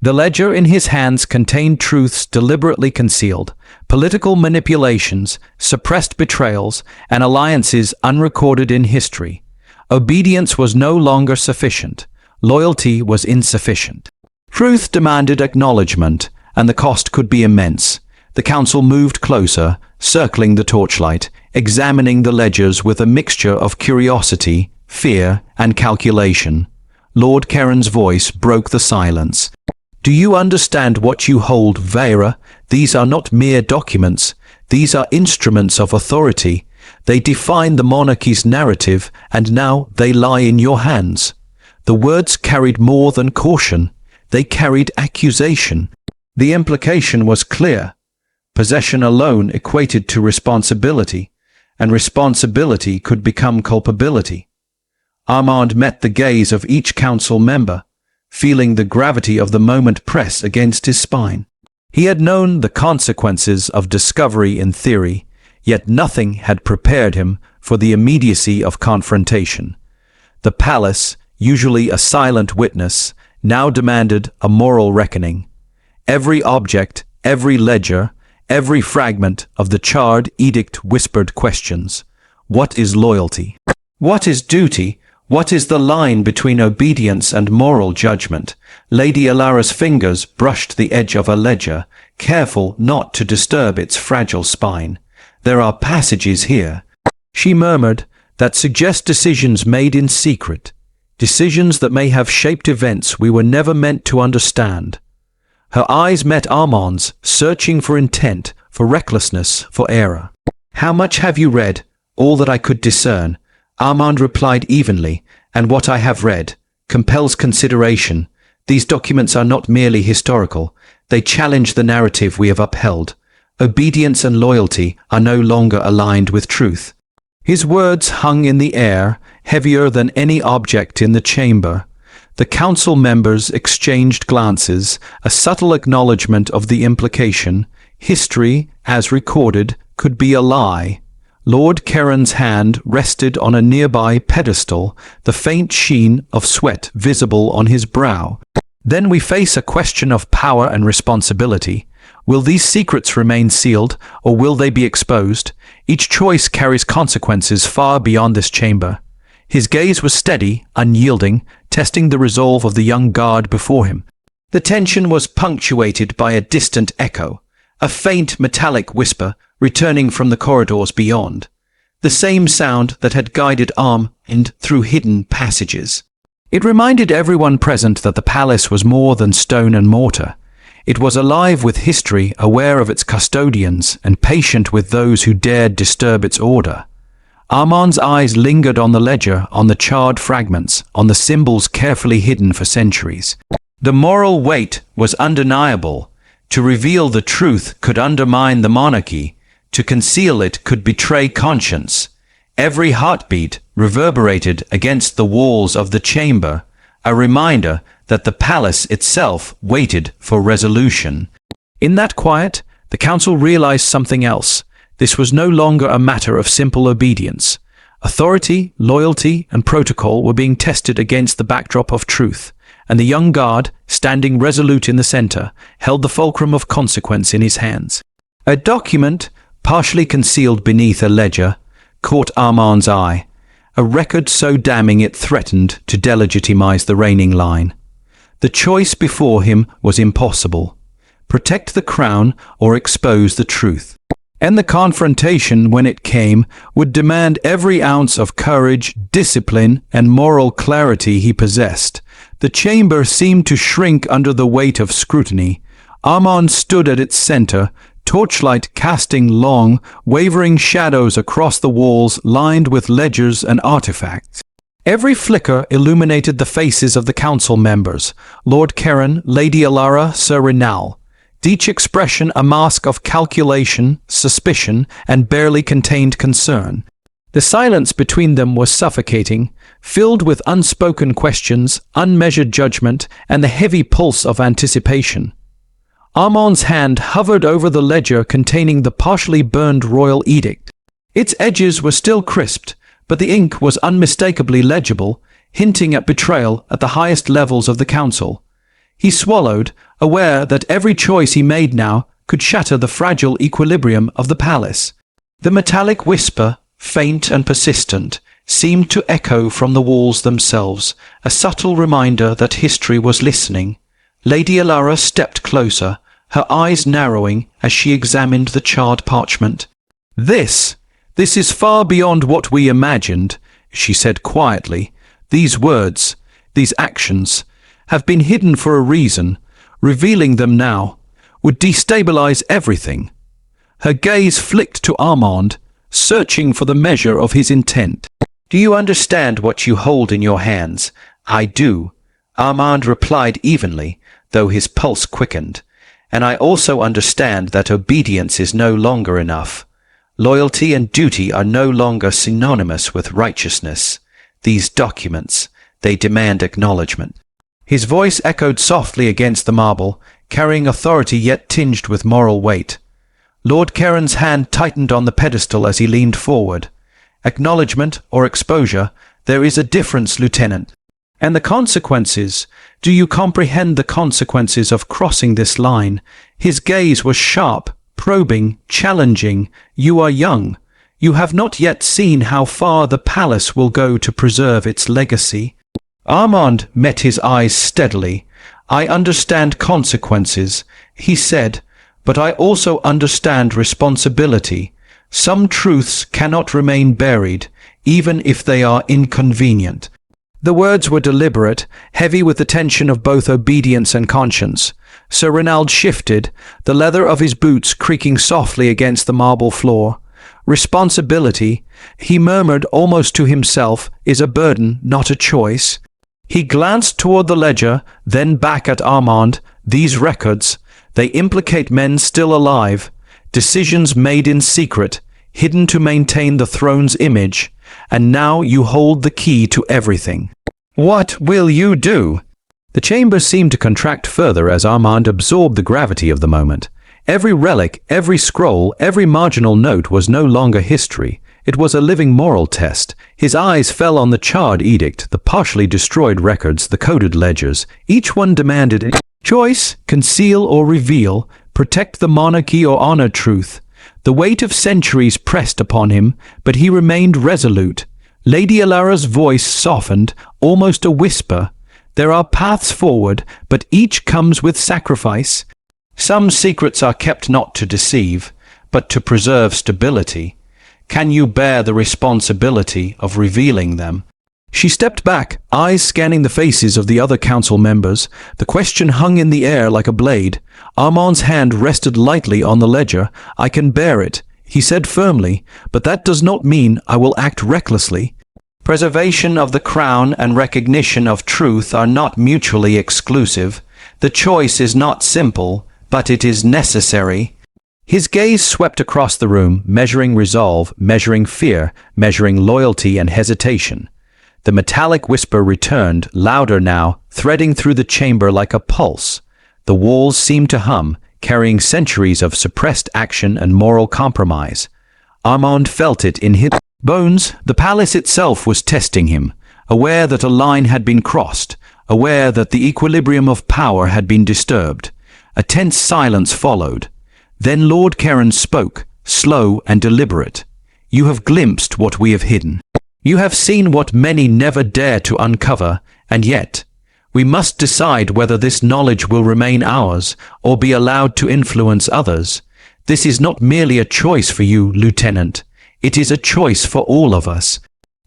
The ledger in his hands contained truths deliberately concealed, political manipulations, suppressed betrayals, and alliances unrecorded in history. Obedience was no longer sufficient. Loyalty was insufficient. Truth demanded acknowledgement, and the cost could be immense. The council moved closer, circling the torchlight, examining the ledgers with a mixture of curiosity, fear, and calculation. Lord Kerin's voice broke the silence. Do you understand what you hold, Vera? These are not mere documents. These are instruments of authority. They define the monarchy's narrative, and now they lie in your hands. The words carried more than caution. They carried accusation. The implication was clear. Possession alone equated to responsibility, and responsibility could become culpability. Armand met the gaze of each council member, feeling the gravity of the moment press against his spine. He had known the consequences of discovery in theory, yet nothing had prepared him for the immediacy of confrontation. The palace, usually a silent witness, now demanded a moral reckoning. Every object, every ledger, every fragment of the charred edict whispered questions. What is loyalty? What is duty? What is the line between obedience and moral judgment? Lady Alara's fingers brushed the edge of a ledger, careful not to disturb its fragile spine. There are passages here, she murmured, that suggest decisions made in secret, decisions that may have shaped events we were never meant to understand. Her eyes met Armand's, searching for intent, for recklessness, for error. How much have you read? All that I could discern. Armand replied evenly, and what I have read compels consideration. These documents are not merely historical. They challenge the narrative we have upheld. Obedience and loyalty are no longer aligned with truth. His words hung in the air, heavier than any object in the chamber. The council members exchanged glances, a subtle acknowledgement of the implication. History, as recorded, could be a lie. Lord Kerin's hand rested on a nearby pedestal, the faint sheen of sweat visible on his brow. Then we face a question of power and responsibility. Will these secrets remain sealed, or will they be exposed? Each choice carries consequences far beyond this chamber. His gaze was steady, unyielding, testing the resolve of the young guard before him. The tension was punctuated by a distant echo, a faint metallic whisper returning from the corridors beyond, the same sound that had guided Armand through hidden passages. It reminded everyone present that the palace was more than stone and mortar. It was alive with history, aware of its custodians, and patient with those who dared disturb its order. Armand's eyes lingered on the ledger, on the charred fragments, on the symbols carefully hidden for centuries. The moral weight was undeniable. To reveal the truth could undermine the monarchy. To conceal it could betray conscience. Every heartbeat reverberated against the walls of the chamber, a reminder that the palace itself waited for resolution. In that quiet, The council realized something else. This was no longer a matter of simple obedience. Authority, loyalty, and protocol were being tested against the backdrop of truth, and the young guard, standing resolute in the center, held the fulcrum of consequence in his hands. A document, partially concealed beneath a ledger, caught Armand's eye, a record so damning it threatened to delegitimize the reigning line. The choice before him was impossible: protect the crown or expose the truth. And the confrontation, when it came, would demand every ounce of courage, discipline, and moral clarity he possessed. The chamber seemed to shrink under the weight of scrutiny. Armand stood at its center, torchlight casting long, wavering shadows across the walls lined with ledgers and artifacts. Every flicker illuminated the faces of the council members: Lord Karen, Lady Alara, Sir Renal. Each expression a mask of calculation, suspicion, and barely contained concern. The silence between them was suffocating, filled with unspoken questions, unmeasured judgment, and the heavy pulse of anticipation. Armand's hand hovered over the ledger containing the partially burned royal edict. Its edges were still crisped, but the ink was unmistakably legible, hinting at betrayal at the highest levels of the council. He swallowed, aware that every choice he made now could shatter the fragile equilibrium of the palace. The metallic whisper, faint and persistent, seemed to echo from the walls themselves, a subtle reminder that history was listening. Lady Alara stepped closer, her eyes narrowing as she examined the charred parchment. This is far beyond what we imagined," she said quietly. "These words, these actions, have been hidden for a reason. Revealing them now would destabilize everything." Her gaze flicked to Armand, searching for the measure of his intent. "Do you understand what you hold in your hands?" "I do," Armand replied evenly, though his pulse quickened. "And I also understand that obedience is no longer enough. Loyalty and duty are no longer synonymous with righteousness. These documents, they demand acknowledgement." His voice echoed softly against the marble, carrying authority yet tinged with moral weight. Lord Karen's hand tightened on the pedestal as he leaned forward. "Acknowledgement or exposure, there is a difference, Lieutenant. And the consequences, do you comprehend the consequences of crossing this line?" His gaze was sharp, probing, challenging. "You are young. You have not yet seen how far the palace will go to preserve its legacy." Armand met his eyes steadily. "I understand consequences," he said, "but I also understand responsibility. Some truths cannot remain buried, even if they are inconvenient." The words were deliberate, heavy with the tension of both obedience and conscience. Sir Renald shifted, the leather of his boots creaking softly against the marble floor. "Responsibility," he murmured almost to himself, "is a burden, not a choice." He glanced toward the ledger, then back at Armand. "These records, they implicate men still alive, decisions made in secret, hidden to maintain the throne's image, and now you hold the key to everything. What will you do?" The chamber seemed to contract further as Armand absorbed the gravity of the moment. Every relic, every scroll, every marginal note was no longer history. It was a living moral test. His eyes fell on the charred edict, the partially destroyed records, the coded ledgers. Each one demanded a choice: conceal or reveal, protect the monarchy or honor truth. The weight of centuries pressed upon him, but he remained resolute. Lady Alara's voice softened, almost a whisper. "There are paths forward, but each comes with sacrifice. Some secrets are kept not to deceive, but to preserve stability. Can you bear the responsibility of revealing them?" She stepped back, eyes scanning the faces of the other council members. The question hung in the air like a blade. Armand's hand rested lightly on the ledger. "I can bear it," he said firmly, "but that does not mean I will act recklessly." Preservation of the crown and recognition of truth are not mutually exclusive. The choice is not simple, but it is necessary. His gaze swept across the room, measuring resolve, measuring fear, measuring loyalty and hesitation. The metallic whisper returned, louder now, threading through the chamber like a pulse. The walls seemed to hum, carrying centuries of suppressed action and moral compromise. Armand felt it in his bones. The palace itself was testing him, aware that a line had been crossed, aware that the equilibrium of power had been disturbed. A tense silence followed. Then Lord Keren spoke, slow and deliberate. "You have glimpsed what we have hidden. You have seen what many never dare to uncover, and yet we must decide whether this knowledge will remain ours or be allowed to influence others. This is not merely a choice for you, Lieutenant. It is a choice for all of us."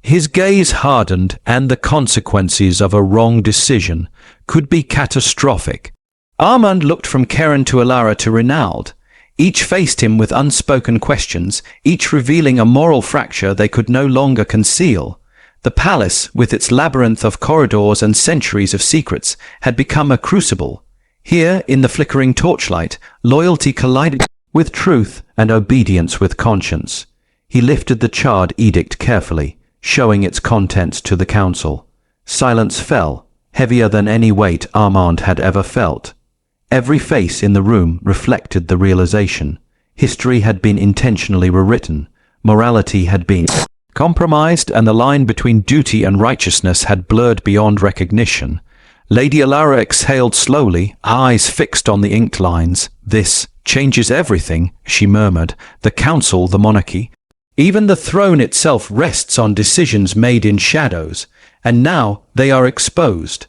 His gaze hardened, and the consequences of a wrong decision could be catastrophic. Armand looked from Keren to Alara to Renaud. Each faced him with unspoken questions, each revealing a moral fracture they could no longer conceal. The palace, with its labyrinth of corridors and centuries of secrets, had become a crucible. Here, in the flickering torchlight, loyalty collided with truth and obedience with conscience. He lifted the charred edict carefully, showing its contents to the council. Silence fell, heavier than any weight Armand had ever felt. Every face in the room reflected the realization. History had been intentionally rewritten. Morality had been compromised, and the line between duty and righteousness had blurred beyond recognition. Lady Alara exhaled slowly, eyes fixed on the inked lines. "This changes everything," she murmured. "The council, the monarchy. Even the throne itself rests on decisions made in shadows, and now they are exposed."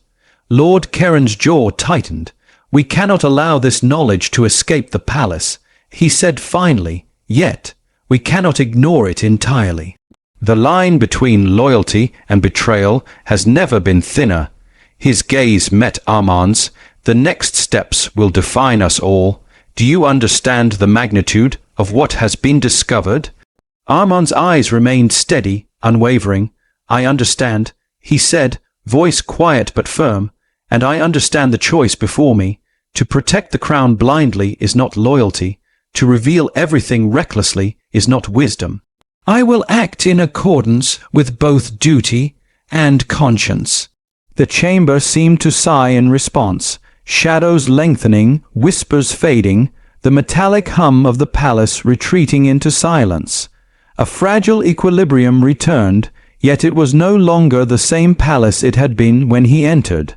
Lord Keren's jaw tightened. "We cannot allow this knowledge to escape the palace," he said finally, "yet we cannot ignore it entirely. The line between loyalty and betrayal has never been thinner." His gaze met Armand's. "The next steps will define us all. Do you understand the magnitude of what has been discovered?" Armand's eyes remained steady, unwavering. "I understand," he said, voice quiet but firm, "and I understand the choice before me. To protect the crown blindly is not loyalty. To reveal everything recklessly is not wisdom. I will act in accordance with both duty and conscience." The chamber seemed to sigh in response, shadows lengthening, whispers fading, the metallic hum of the palace retreating into silence. A fragile equilibrium returned, yet it was no longer the same palace it had been when he entered.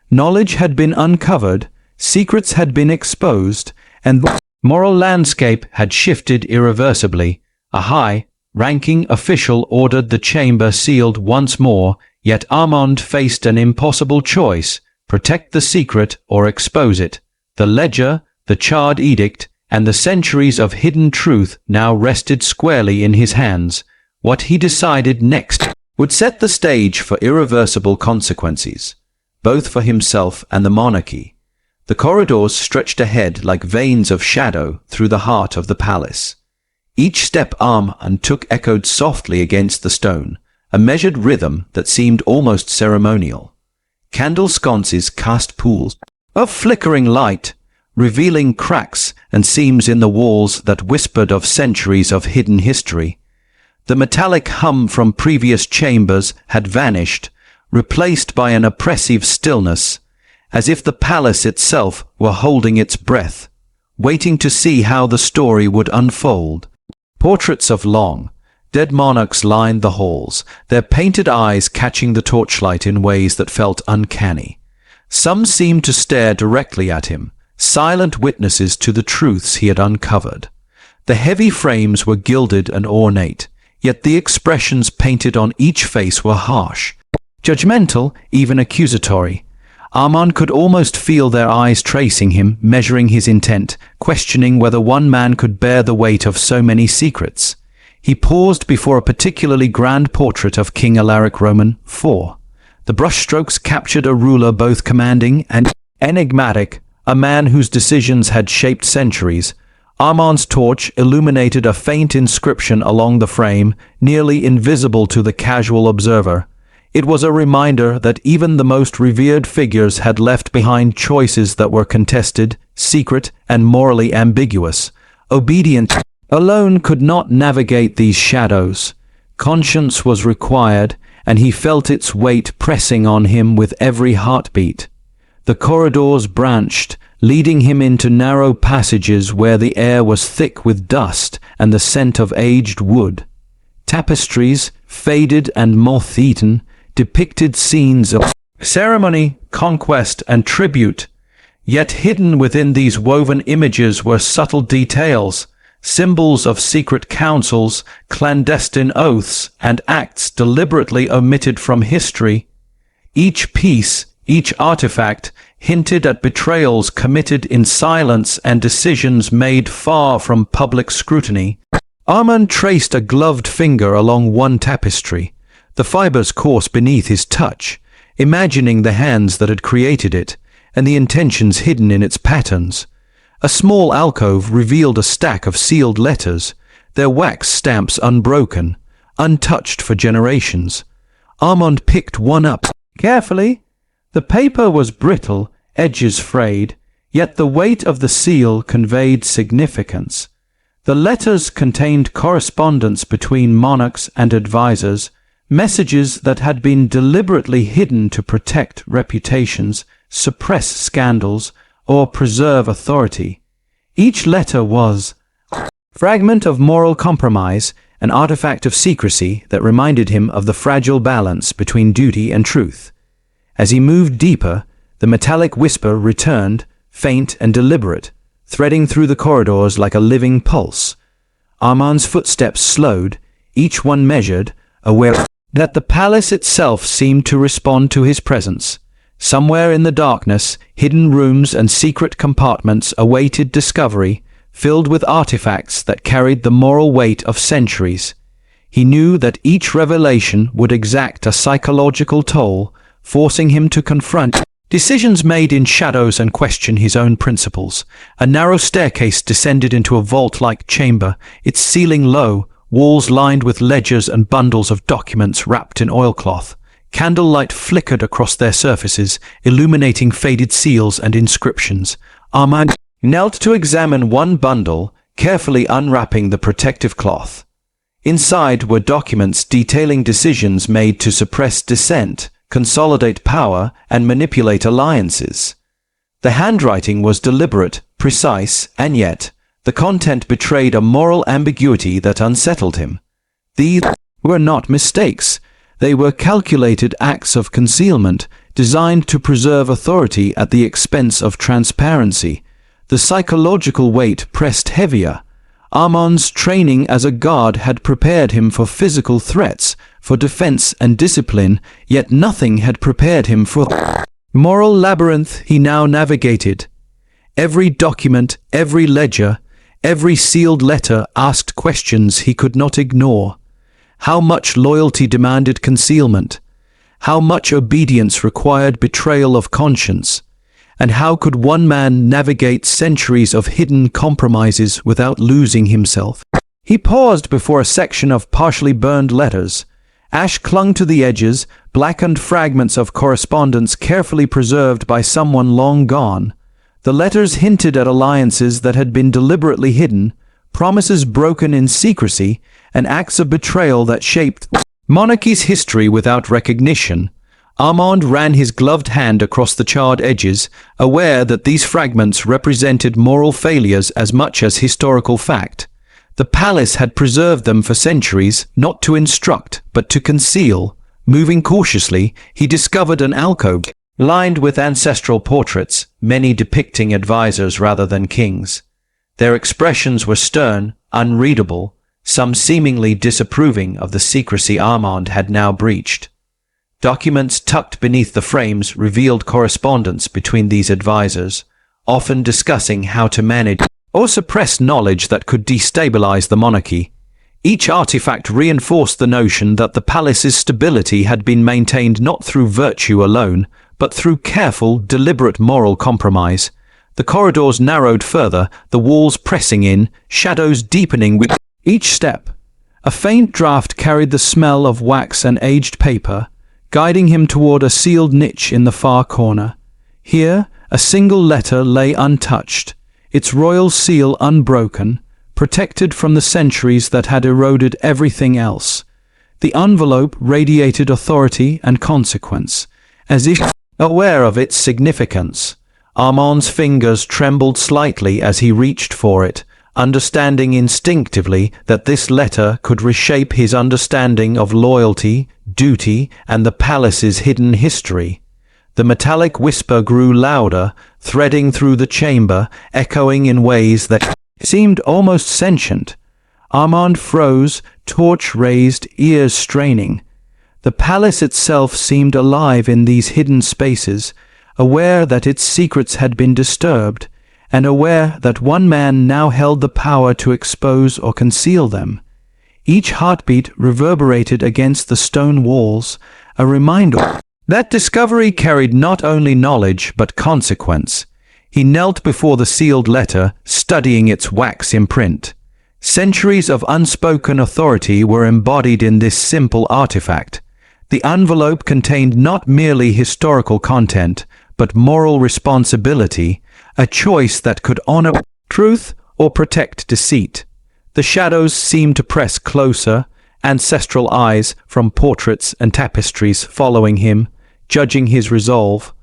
Knowledge had been uncovered, secrets had been exposed, and the moral landscape had shifted irreversibly. A high-ranking official ordered the chamber sealed once more, yet Armand faced an impossible choice: protect the secret or expose it. The ledger, the charred edict, and the centuries of hidden truth now rested squarely in his hands. What he decided next would set the stage for irreversible consequences, both for himself and the monarchy. The corridors stretched ahead like veins of shadow through the heart of the palace. Each step Armand took echoed softly against the stone, a measured rhythm that seemed almost ceremonial. Candle sconces cast pools of flickering light, revealing cracks and seams in the walls that whispered of centuries of hidden history. The metallic hum from previous chambers had vanished, replaced by an oppressive stillness, as if the palace itself were holding its breath, waiting to see how the story would unfold. Portraits of long, dead monarchs lined the halls, their painted eyes catching the torchlight in ways that felt uncanny. Some seemed to stare directly at him, silent witnesses to the truths he had uncovered. The heavy frames were gilded and ornate, yet the expressions painted on each face were harsh, judgmental, even accusatory. Armand could almost feel their eyes tracing him, measuring his intent, questioning whether one man could bear the weight of so many secrets. He paused before a particularly grand portrait of King Alaric Roman IV. The brushstrokes captured a ruler both commanding and enigmatic, a man whose decisions had shaped centuries. Armand's torch illuminated a faint inscription along the frame, nearly invisible to the casual observer. It was a reminder that even the most revered figures had left behind choices that were contested, secret, and morally ambiguous. Obedience alone could not navigate these shadows. Conscience was required, and he felt its weight pressing on him with every heartbeat. The corridors branched, leading him into narrow passages where the air was thick with dust and the scent of aged wood. Tapestries, faded and moth-eaten, depicted scenes of ceremony, conquest, and tribute. Yet hidden within these woven images were subtle details, symbols of secret councils, clandestine oaths, and acts deliberately omitted from history. Each piece, each artifact, hinted at betrayals committed in silence and decisions made far from public scrutiny. Armand traced a gloved finger along one tapestry, the fibers coarse beneath his touch, imagining the hands that had created it, and the intentions hidden in its patterns. A small alcove revealed a stack of sealed letters, their wax stamps unbroken, untouched for generations. Armand picked one up carefully. The paper was brittle, edges frayed, yet the weight of the seal conveyed significance. The letters contained correspondence between monarchs and advisors, messages that had been deliberately hidden to protect reputations, suppress scandals, or preserve authority. Each letter was a fragment of moral compromise, an artifact of secrecy that reminded him of the fragile balance between duty and truth. As he moved deeper, the metallic whisper returned, faint and deliberate, threading through the corridors like a living pulse. Armand's footsteps slowed, each one measured, aware that the palace itself seemed to respond to his presence. Somewhere in the darkness, hidden rooms and secret compartments awaited discovery, filled with artifacts that carried the moral weight of centuries. He knew that each revelation would exact a psychological toll, forcing him to confront decisions made in shadows and question his own principles. A narrow staircase descended into a vault-like chamber, its ceiling low, walls lined with ledgers and bundles of documents wrapped in oilcloth. Candlelight flickered across their surfaces, illuminating faded seals and inscriptions. Armand knelt to examine one bundle, carefully unwrapping the protective cloth. Inside were documents detailing decisions made to suppress dissent, consolidate power, and manipulate alliances. The handwriting was deliberate, precise, and yet the content betrayed a moral ambiguity that unsettled him. These were not mistakes. They were calculated acts of concealment, designed to preserve authority at the expense of transparency. The psychological weight pressed heavier. Armand's training as a guard had prepared him for physical threats, for defense and discipline, yet nothing had prepared him for the moral labyrinth he now navigated. Every document, every ledger, every sealed letter asked questions he could not ignore. How much loyalty demanded concealment? How much obedience required betrayal of conscience? And how could one man navigate centuries of hidden compromises without losing himself? He paused before a section of partially burned letters. Ash clung to the edges, blackened fragments of correspondence carefully preserved by someone long gone. The letters hinted at alliances that had been deliberately hidden, promises broken in secrecy, and acts of betrayal that shaped monarchy's history without recognition. Armand ran his gloved hand across the charred edges, aware that these fragments represented moral failures as much as historical fact. The palace had preserved them for centuries, not to instruct, but to conceal. Moving cautiously, he discovered an alcove lined with ancestral portraits, many depicting advisors rather than kings. Their expressions were stern, unreadable, some seemingly disapproving of the secrecy Armand had now breached. Documents tucked beneath the frames revealed correspondence between these advisors, often discussing how to manage or suppress knowledge that could destabilize the monarchy. Each artifact reinforced the notion that the palace's stability had been maintained not through virtue alone, but through careful, deliberate moral compromise. The corridors narrowed further, the walls pressing in, shadows deepening with each step. A faint draft carried the smell of wax and aged paper, guiding him toward a sealed niche in the far corner. Here, a single letter lay untouched, its royal seal unbroken, protected from the centuries that had eroded everything else. The envelope radiated authority and consequence, as if aware of its significance. Armand's fingers trembled slightly as he reached for it, understanding instinctively that this letter could reshape his understanding of loyalty, duty, and the palace's hidden history. The metallic whisper grew louder, threading through the chamber, echoing in ways that seemed almost sentient. Armand froze, torch raised, ears straining. The palace itself seemed alive in these hidden spaces, aware that its secrets had been disturbed, and aware that one man now held the power to expose or conceal them. Each heartbeat reverberated against the stone walls, a reminder that discovery carried not only knowledge but consequence. He knelt before the sealed letter, studying its wax imprint. Centuries of unspoken authority were embodied in this simple artifact. The envelope contained not merely historical content, but moral responsibility, a choice that could honor truth or protect deceit. The shadows seemed to press closer, ancestral eyes from portraits and tapestries following him, judging his resolve.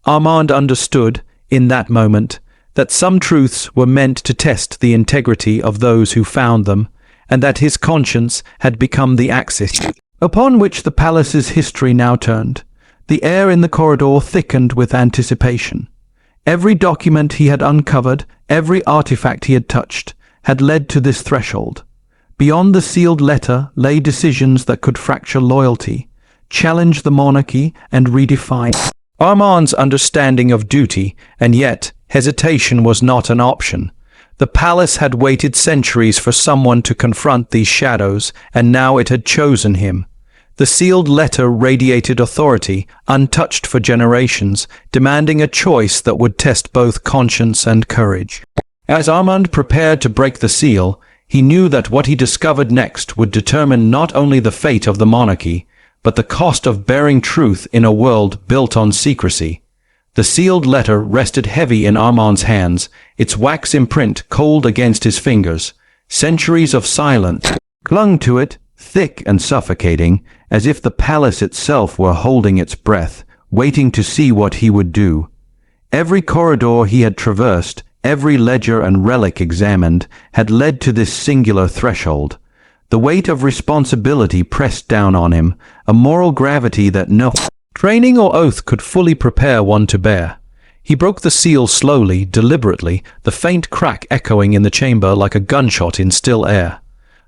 Armand understood, in that moment, that some truths were meant to test the integrity of those who found them, and that his conscience had become the axis upon which the palace's history now turned. The air in the corridor thickened with anticipation. Every document he had uncovered, every artifact he had touched, had led to this threshold. Beyond the sealed letter lay decisions that could fracture loyalty, challenge the monarchy, and redefine Armand's understanding of duty, and yet hesitation was not an option. The palace had waited centuries for someone to confront these shadows, and now it had chosen him. The sealed letter radiated authority, untouched for generations, demanding a choice that would test both conscience and courage. As Armand prepared to break the seal, he knew that what he discovered next would determine not only the fate of the monarchy, but the cost of bearing truth in a world built on secrecy. The sealed letter rested heavy in Armand's hands, its wax imprint cold against his fingers. Centuries of silence clung to it, thick and suffocating, as if the palace itself were holding its breath, waiting to see what he would do. Every corridor he had traversed, every ledger and relic examined, had led to this singular threshold. The weight of responsibility pressed down on him, a moral gravity that no training or oath could fully prepare one to bear. He broke the seal slowly, deliberately, the faint crack echoing in the chamber like a gunshot in still air.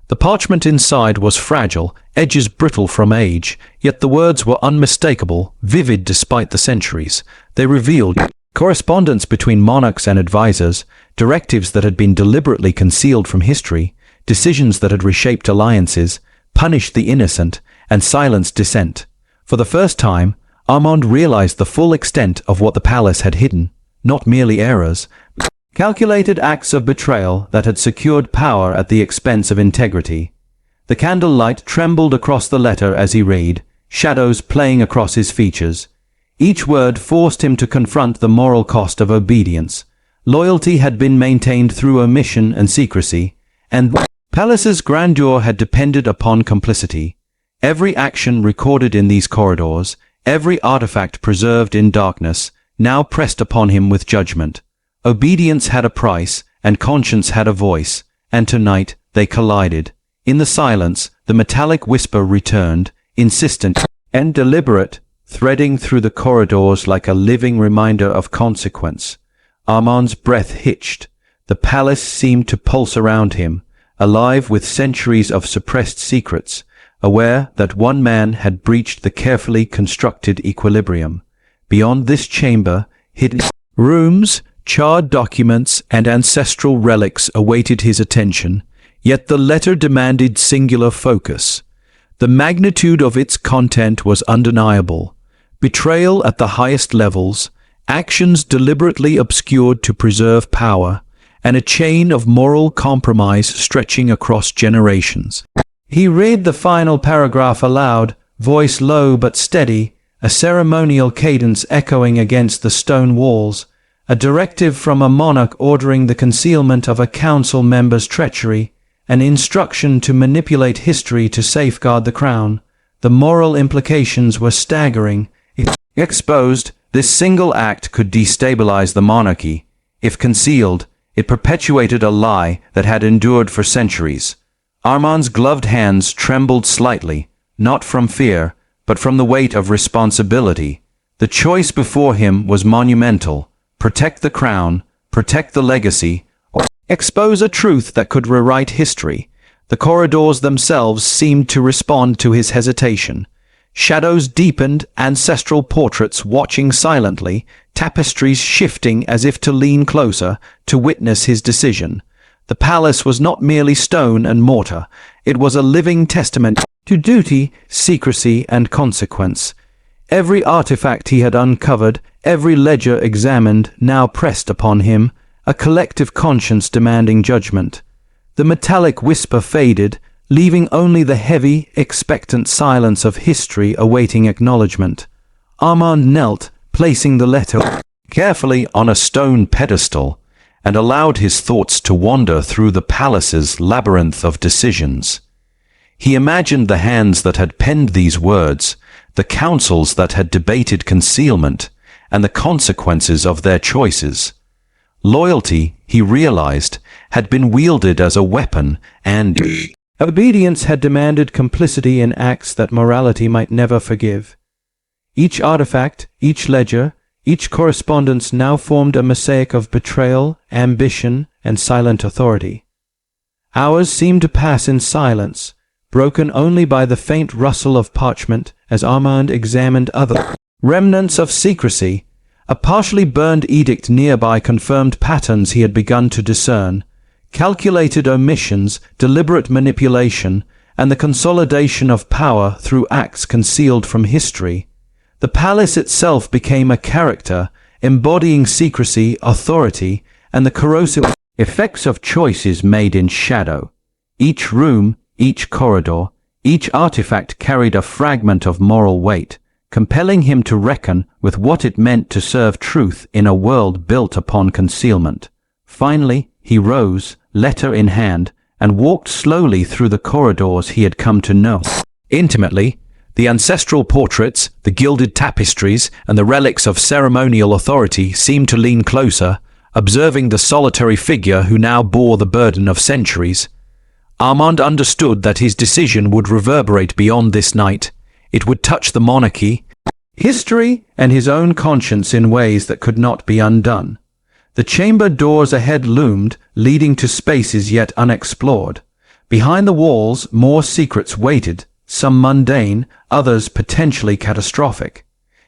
The parchment inside was fragile, edges brittle from age, yet the words were unmistakable, vivid despite the centuries. They revealed correspondence between monarchs and advisors, directives that had been deliberately concealed from history, decisions that had reshaped alliances, punished the innocent, and silenced dissent. For the first time, Armand realized the full extent of what the palace had hidden, not merely errors, calculated acts of betrayal that had secured power at the expense of integrity. The candlelight trembled across the letter as he read, shadows playing across his features. Each word forced him to confront the moral cost of obedience. Loyalty had been maintained through omission and secrecy, and the palace's grandeur had depended upon complicity. Every action recorded in these corridors, every artifact preserved in darkness, now pressed upon him with judgment. Obedience had a price, and conscience had a voice, and tonight they collided. In the silence, the metallic whisper returned, insistent and deliberate, threading through the corridors like a living reminder of consequence. Armand's breath hitched. The palace seemed to pulse around him, alive with centuries of suppressed secrets, aware that one man had breached the carefully constructed equilibrium. Beyond this chamber, hidden rooms, charred documents, and ancestral relics awaited his attention, yet the letter demanded singular focus. The magnitude of its content was undeniable. Betrayal at the highest levels, actions deliberately obscured to preserve power, and a chain of moral compromise stretching across generations. He read the final paragraph aloud, voice low but steady, a ceremonial cadence echoing against the stone walls, a directive from a monarch ordering the concealment of a council member's treachery, an instruction to manipulate history to safeguard the crown. The moral implications were staggering. Exposed, This single act could destabilize the monarchy. If concealed, it perpetuated a lie that had endured for centuries. Armand's gloved hands trembled slightly, not from fear, but from the weight of responsibility. The choice before him was monumental: protect the crown, protect the legacy, or expose a truth that could rewrite history. The corridors themselves seemed to respond to his hesitation. Shadows deepened, ancestral portraits watching silently, tapestries shifting as if to lean closer to witness his decision. The palace was not merely stone and mortar, it was a living testament to duty, secrecy, and consequence. Every artifact he had uncovered, every ledger examined, now pressed upon him, a collective conscience demanding judgment. The metallic whisper faded, leaving only the heavy, expectant silence of history awaiting acknowledgement. Armand knelt, placing the letter carefully on a stone pedestal, and allowed his thoughts to wander through the palace's labyrinth of decisions. He imagined the hands that had penned these words, the councils that had debated concealment, and the consequences of their choices. Loyalty, he realized, had been wielded as a weapon, and obedience had demanded complicity in acts that morality might never forgive. Each artifact, each ledger, each correspondence now formed a mosaic of betrayal, ambition, and silent authority. Hours seemed to pass in silence, broken only by the faint rustle of parchment as Armand examined other remnants of secrecy. A partially burned edict nearby confirmed patterns he had begun to discern: calculated omissions, deliberate manipulation, and the consolidation of power through acts concealed from history. The palace itself became a character, embodying secrecy, authority, and the corrosive effects of choices made in shadow. Each room, each corridor, each artifact carried a fragment of moral weight, compelling him to reckon with what it meant to serve truth in a world built upon concealment. Finally, he rose, letter in hand, and walked slowly through the corridors he had come to know intimately. The ancestral portraits, the gilded tapestries, and the relics of ceremonial authority seemed to lean closer, observing the solitary figure who now bore the burden of centuries. Armand understood that his decision would reverberate beyond this night. It would touch the monarchy, history, and his own conscience in ways that could not be undone. The chamber doors ahead loomed, leading to spaces yet unexplored. Behind the walls, more secrets waited, some mundane, others potentially catastrophic.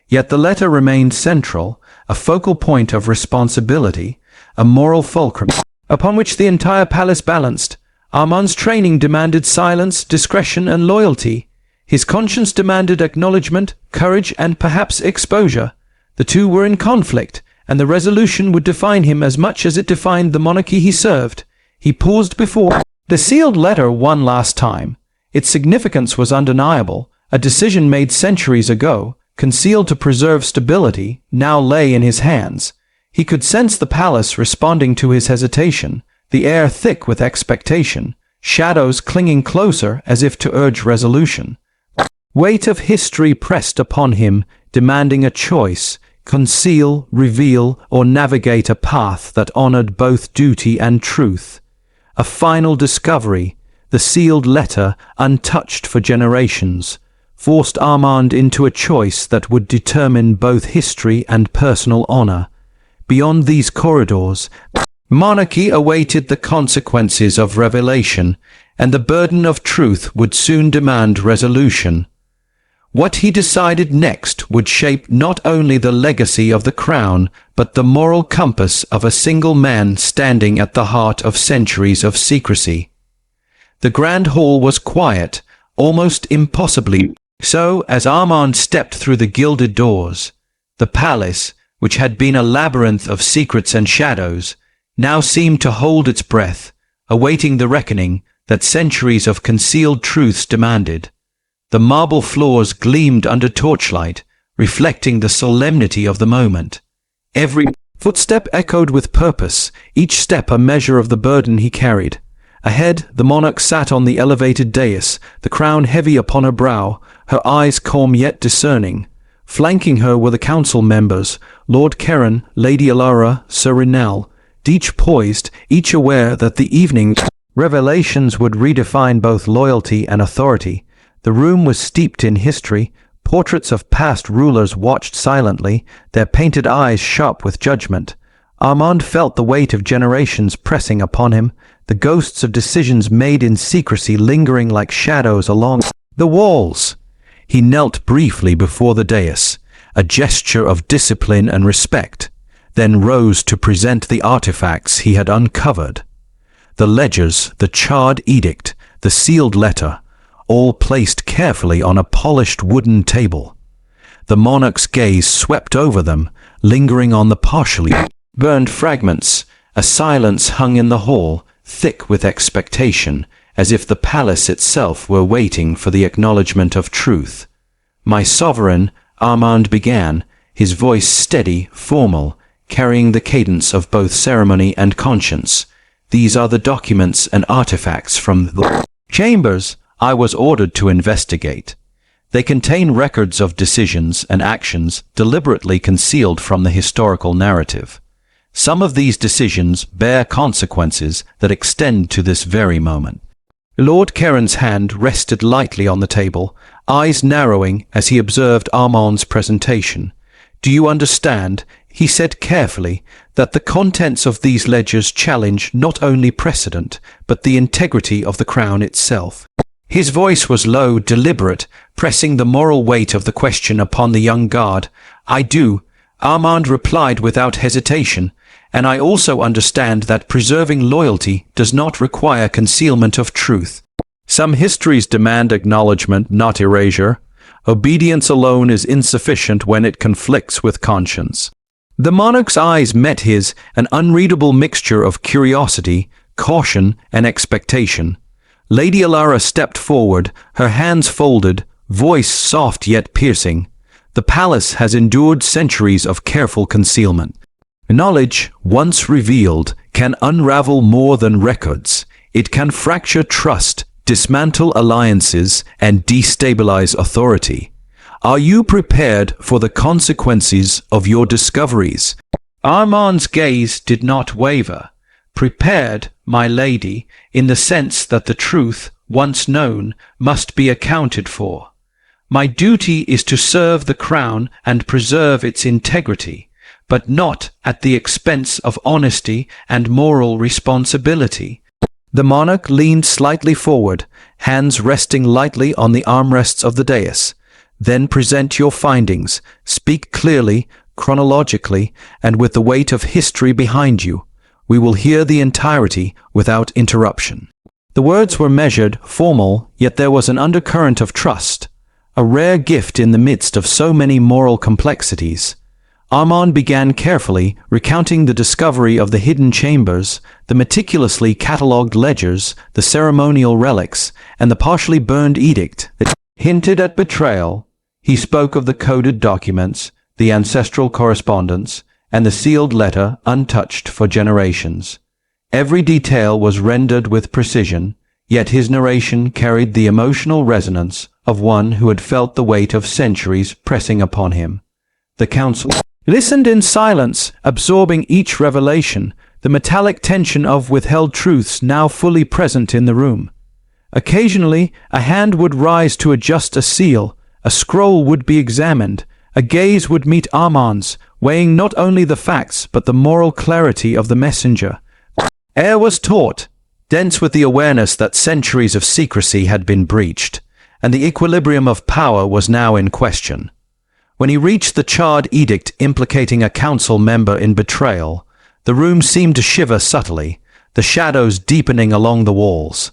Yet the letter remained central, a focal point of responsibility, a moral fulcrum upon which the entire palace balanced. Armand's training demanded silence, discretion, and loyalty. His conscience demanded acknowledgement, courage, and perhaps exposure. The two were in conflict, and the resolution would define him as much as it defined the monarchy he served. He paused before the sealed letter one last time. Its significance was undeniable. A decision made centuries ago, concealed to preserve stability, now lay in his hands. He could sense the palace responding to his hesitation, the air thick with expectation, shadows clinging closer as if to urge resolution. Weight of history pressed upon him, demanding a choice: conceal, reveal, or navigate a path that honored both duty and truth. A final discovery, the sealed letter, untouched for generations, forced Armand into a choice that would determine both history and personal honor. Beyond these corridors, monarchy awaited the consequences of revelation, and the burden of truth would soon demand resolution. What he decided next would shape not only the legacy of the crown, but the moral compass of a single man standing at the heart of centuries of secrecy. The grand hall was quiet, almost impossibly so, as Armand stepped through the gilded doors. The palace, which had been a labyrinth of secrets and shadows, now seemed to hold its breath, awaiting the reckoning that centuries of concealed truths demanded. The marble floors gleamed under torchlight, reflecting the solemnity of the moment. Every footstep echoed with purpose, each step a measure of the burden he carried. Ahead, the monarch sat on the elevated dais, the crown heavy upon her brow, her eyes calm yet discerning. Flanking her were the council members, Lord Keren, Lady Alara, Sir Renal, each poised, each aware that the evening's revelations would redefine both loyalty and authority. The room was steeped in history. Portraits of past rulers watched silently, their painted eyes sharp with judgment. Armand felt the weight of generations pressing upon him, the ghosts of decisions made in secrecy lingering like shadows along the walls. He knelt briefly before the dais, a gesture of discipline and respect, then rose to present the artifacts he had uncovered. The ledgers, the charred edict, the sealed letter, all placed carefully on a polished wooden table. The monarch's gaze swept over them, lingering on the partially burned fragments. A silence hung in the hall, thick with expectation, as if the palace itself were waiting for the acknowledgement of truth. "My sovereign," Armand began, his voice steady, formal, carrying the cadence of both ceremony and conscience. "These are the documents and artifacts from the chambers I was ordered to investigate. They contain records of decisions and actions deliberately concealed from the historical narrative. Some of these decisions bear consequences that extend to this very moment." Lord Keren's hand rested lightly on the table, eyes narrowing as he observed Armand's presentation. "Do you understand," he said carefully, "that the contents of these ledgers challenge not only precedent, but the integrity of the crown itself?" His voice was low, deliberate, pressing the moral weight of the question upon the young guard. "I do," Armand replied without hesitation, "and I also understand that preserving loyalty does not require concealment of truth. Some histories demand acknowledgement, not erasure. Obedience alone is insufficient when it conflicts with conscience." The monarch's eyes met his, an unreadable mixture of curiosity, caution, and expectation. Lady Alara stepped forward, her hands folded, voice soft yet piercing. "The palace has endured centuries of careful concealment. Knowledge, once revealed, can unravel more than records. It can fracture trust, dismantle alliances, and destabilize authority. Are you prepared for the consequences of your discoveries?" Armand's gaze did not waver. "Prepared, my lady, in the sense that the truth, once known, must be accounted for. My duty is to serve the crown and preserve its integrity, but not at the expense of honesty and moral responsibility." The monarch leaned slightly forward, hands resting lightly on the armrests of the dais. "Then present your findings. Speak clearly, chronologically, and with the weight of history behind you. We will hear the entirety without interruption." The words were measured, formal, yet there was an undercurrent of trust, a rare gift in the midst of so many moral complexities. Armand began carefully, recounting the discovery of the hidden chambers, the meticulously catalogued ledgers, the ceremonial relics, and the partially burned edict that hinted at betrayal. He spoke of the coded documents, the ancestral correspondence, and the sealed letter untouched for generations. Every detail was rendered with precision, yet his narration carried the emotional resonance of one who had felt the weight of centuries pressing upon him. The council listened in silence, absorbing each revelation, the metallic tension of withheld truths now fully present in the room. Occasionally, a hand would rise to adjust a seal, a scroll would be examined, a gaze would meet Armand's, weighing not only the facts but the moral clarity of the messenger. Air was taut, dense with the awareness that centuries of secrecy had been breached, and the equilibrium of power was now in question. When he reached the charred edict implicating a council member in betrayal, the room seemed to shiver subtly, the shadows deepening along the walls.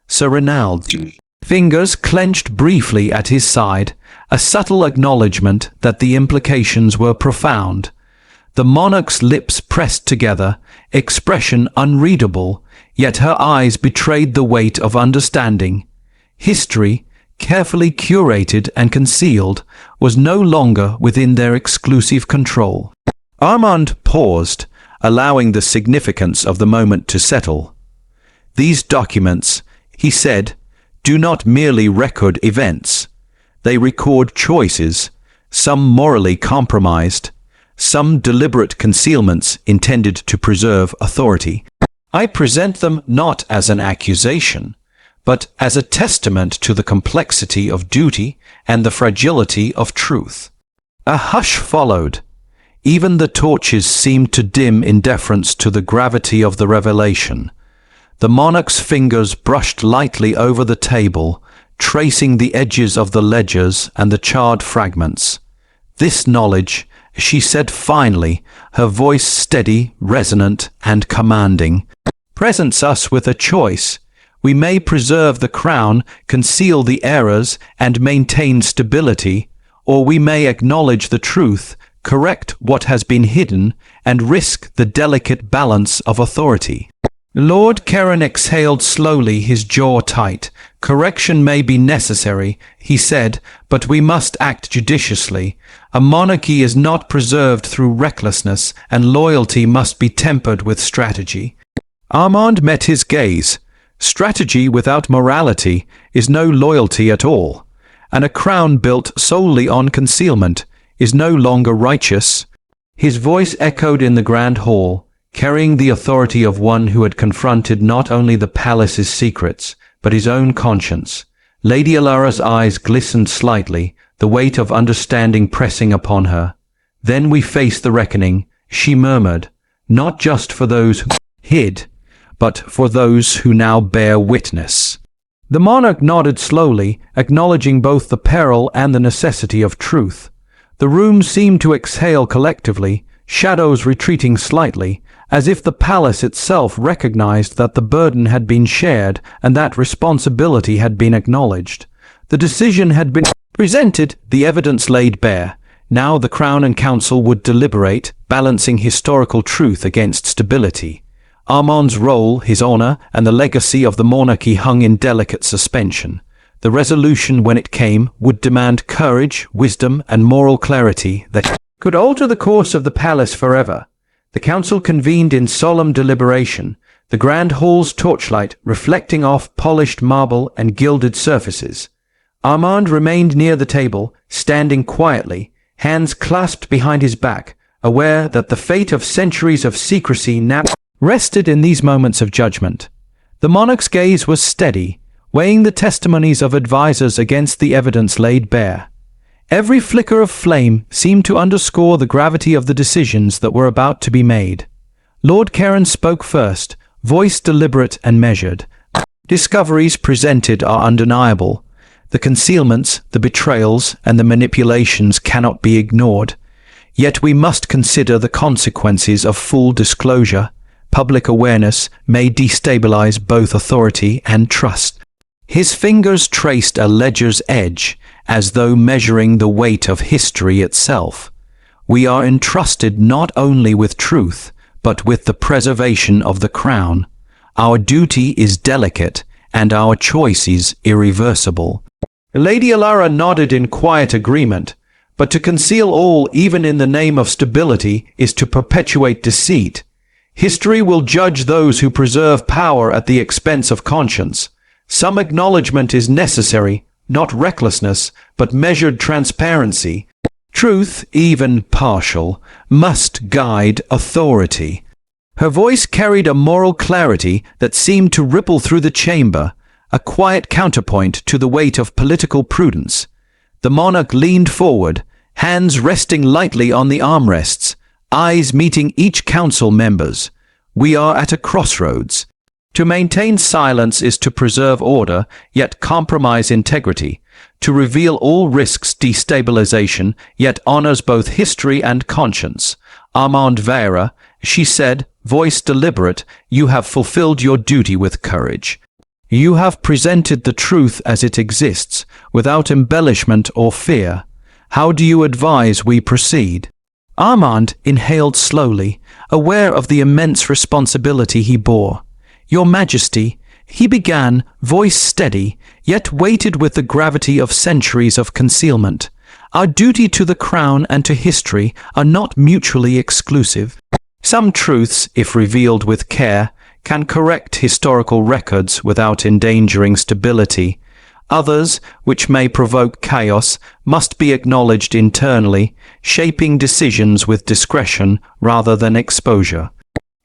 Sir Renald's fingers clenched briefly at his side, a subtle acknowledgement that the implications were profound. The monarch's lips pressed together, expression unreadable, yet her eyes betrayed the weight of understanding. History, carefully curated and concealed, was no longer within their exclusive control. Armand paused, allowing the significance of the moment to settle. "These documents," he said, "do not merely record events. They record choices, some morally compromised, some deliberate concealments intended to preserve authority. I present them not as an accusation, but as a testament to the complexity of duty and the fragility of truth. A hush followed. Even the torches seemed to dim in deference to the gravity of the revelation. The monarch's fingers brushed lightly over the table, tracing the edges of the ledgers and the charred fragments. This knowledge, she said finally, her voice steady, resonant, and commanding, presents us with a choice. We may preserve the crown, conceal the errors, and maintain stability, or we may acknowledge the truth, correct what has been hidden, and risk the delicate balance of authority. Lord Karen exhaled slowly, his jaw tight. Correction may be necessary, he said, but we must act judiciously. A monarchy is not preserved through recklessness, and loyalty must be tempered with strategy. Armand met his gaze. Strategy without morality is no loyalty at all, and a crown built solely on concealment is no longer righteous. His voice echoed in the grand hall, carrying the authority of one who had confronted not only the palace's secrets, but his own conscience. Lady Alara's eyes glistened slightly, the weight of understanding pressing upon her. "Then we face the reckoning," she murmured, "not just for those who hid, but for those who now bear witness." The monarch nodded slowly, acknowledging both the peril and the necessity of truth. The room seemed to exhale collectively, shadows retreating slightly, as if the palace itself recognized that the burden had been shared and that responsibility had been acknowledged. The decision had been presented, the evidence laid bare. Now the Crown and Council would deliberate, balancing historical truth against stability. Armand's role, his honor, and the legacy of the monarchy hung in delicate suspension. The resolution, when it came, would demand courage, wisdom, and moral clarity that could alter the course of the palace forever. The council convened in solemn deliberation, the grand hall's torchlight reflecting off polished marble and gilded surfaces. Armand remained near the table, standing quietly, hands clasped behind his back, aware that the fate of centuries of secrecy now rested in these moments of judgment. The monarch's gaze was steady, weighing the testimonies of advisers against the evidence laid bare. Every flicker of flame seemed to underscore the gravity of the decisions that were about to be made. Lord Karen spoke first, voice deliberate and measured. Discoveries presented are undeniable. The concealments, the betrayals, and the manipulations cannot be ignored. Yet we must consider the consequences of full disclosure. Public awareness may destabilize both authority and trust. His fingers traced a ledger's edge, as though measuring the weight of history itself. We are entrusted not only with truth, but with the preservation of the crown. Our duty is delicate, and our choices irreversible. Lady Alara nodded in quiet agreement, but to conceal all, even in the name of stability, is to perpetuate deceit. History will judge those who preserve power at the expense of conscience. Some acknowledgement is necessary, not recklessness, but measured transparency. Truth, even partial, must guide authority. Her voice carried a moral clarity that seemed to ripple through the chamber, a quiet counterpoint to the weight of political prudence. The monarch leaned forward, hands resting lightly on the armrests, eyes meeting each council member's. We are at a crossroads. To maintain silence is to preserve order, yet compromise integrity. To reveal all risks destabilization, yet honors both history and conscience. Armand Vera, she said, voice deliberate, you have fulfilled your duty with courage. You have presented the truth as it exists, without embellishment or fear. How do you advise we proceed? Armand inhaled slowly, aware of the immense responsibility he bore. Your Majesty, he began, voice steady, yet weighted with the gravity of centuries of concealment. Our duty to the crown and to history are not mutually exclusive. Some truths, if revealed with care, can correct historical records without endangering stability. Others, which may provoke chaos, must be acknowledged internally, shaping decisions with discretion rather than exposure.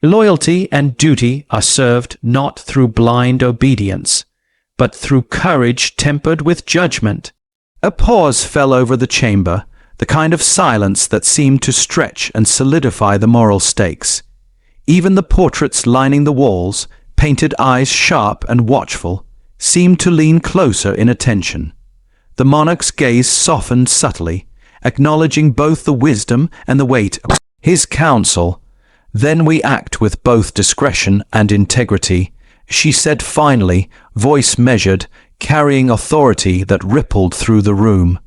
Loyalty and duty are served not through blind obedience, but through courage tempered with judgment. A pause fell over the chamber, the kind of silence that seemed to stretch and solidify the moral stakes. Even the portraits lining the walls, painted eyes sharp and watchful, seemed to lean closer in attention. The monarch's gaze softened subtly, acknowledging both the wisdom and the weight of his counsel. "Then we act with both discretion and integrity," she said finally, voice measured, carrying authority that rippled through the room.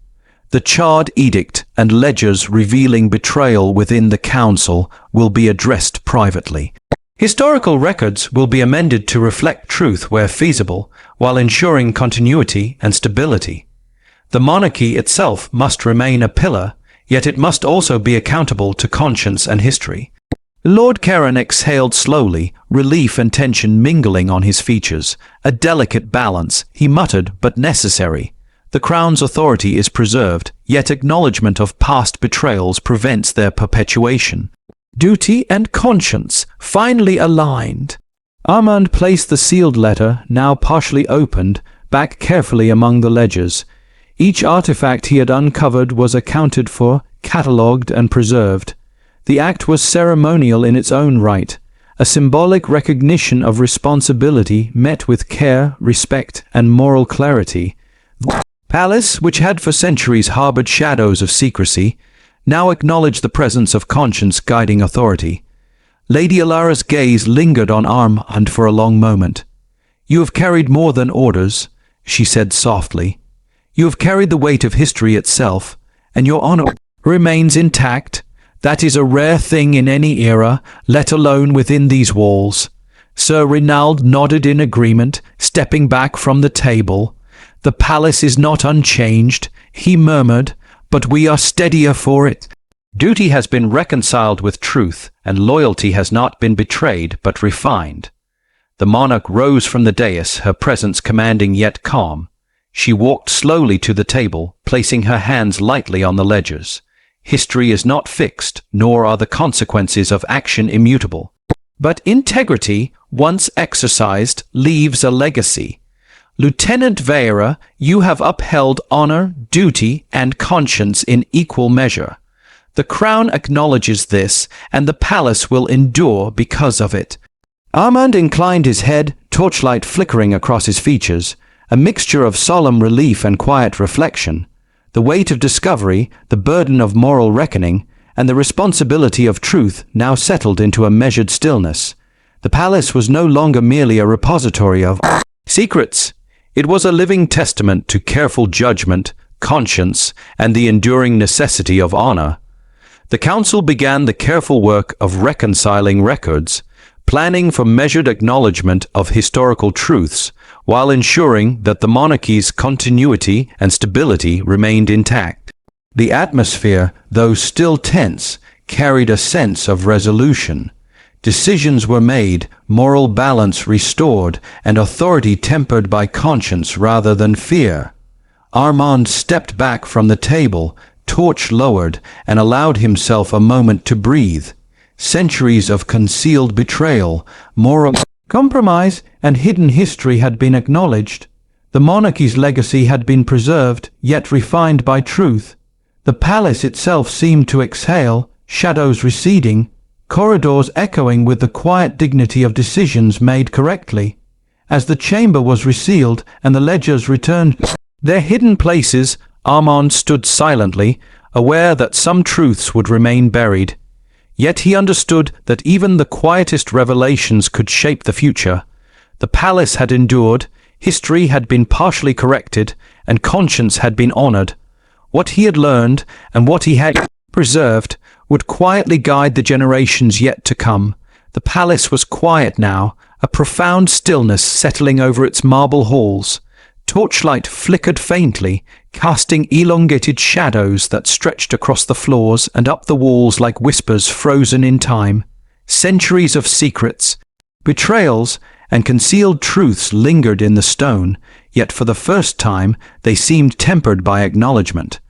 The charred edict and ledgers revealing betrayal within the council will be addressed privately. Historical records will be amended to reflect truth where feasible, while ensuring continuity and stability. The monarchy itself must remain a pillar, yet it must also be accountable to conscience and history. Lord Karen exhaled slowly, relief and tension mingling on his features. "A delicate balance," he muttered, "but necessary. The crown's authority is preserved, yet acknowledgement of past betrayals prevents their perpetuation. Duty and conscience, finely aligned." Armand placed the sealed letter, now partially opened, back carefully among the ledgers. Each artifact he had uncovered was accounted for, catalogued and preserved. The act was ceremonial in its own right, a symbolic recognition of responsibility met with care, respect, and moral clarity. The palace, which had for centuries harbored shadows of secrecy, now acknowledged the presence of conscience guiding authority. Lady Alara's gaze lingered on Armand for a long moment. "You have carried more than orders," she said softly. "You have carried the weight of history itself, and your honor remains intact. That is a rare thing in any era, let alone within these walls." Sir Reynald nodded in agreement, stepping back from the table. "The palace is not unchanged," he murmured, "but we are steadier for it. Duty has been reconciled with truth, and loyalty has not been betrayed but refined." The monarch rose from the dais, her presence commanding yet calm. She walked slowly to the table, placing her hands lightly on the ledgers. History is not fixed, nor are the consequences of action immutable. But integrity, once exercised, leaves a legacy. Lieutenant Vieira, you have upheld honor, duty, and conscience in equal measure. The crown acknowledges this, and the palace will endure because of it. Armand inclined his head, torchlight flickering across his features, a mixture of solemn relief and quiet reflection. The weight of discovery, the burden of moral reckoning, and the responsibility of truth now settled into a measured stillness. The palace was no longer merely a repository of secrets. It was a living testament to careful judgment, conscience, and the enduring necessity of honor. The council began the careful work of reconciling records, planning for measured acknowledgement of historical truths, while ensuring that the monarchy's continuity and stability remained intact. The atmosphere, though still tense, carried a sense of resolution. Decisions were made, moral balance restored, and authority tempered by conscience rather than fear. Armand stepped back from the table, torch lowered, and allowed himself a moment to breathe. Centuries of concealed betrayal, moral compromise, and hidden history had been acknowledged. The monarchy's legacy had been preserved, yet refined by truth. The palace itself seemed to exhale, shadows receding, corridors echoing with the quiet dignity of decisions made correctly. As the chamber was resealed and the ledgers returned to their hidden places, Armand stood silently, aware that some truths would remain buried. Yet he understood that even the quietest revelations could shape the future. The palace had endured, history had been partially corrected, and conscience had been honored. What he had learned, and what he had preserved, would quietly guide the generations yet to come. The palace was quiet now, a profound stillness settling over its marble halls. Torchlight flickered faintly, casting elongated shadows that stretched across the floors and up the walls like whispers frozen in time. Centuries of secrets, betrayals, and concealed truths lingered in the stone, yet for the first time they seemed tempered by acknowledgement.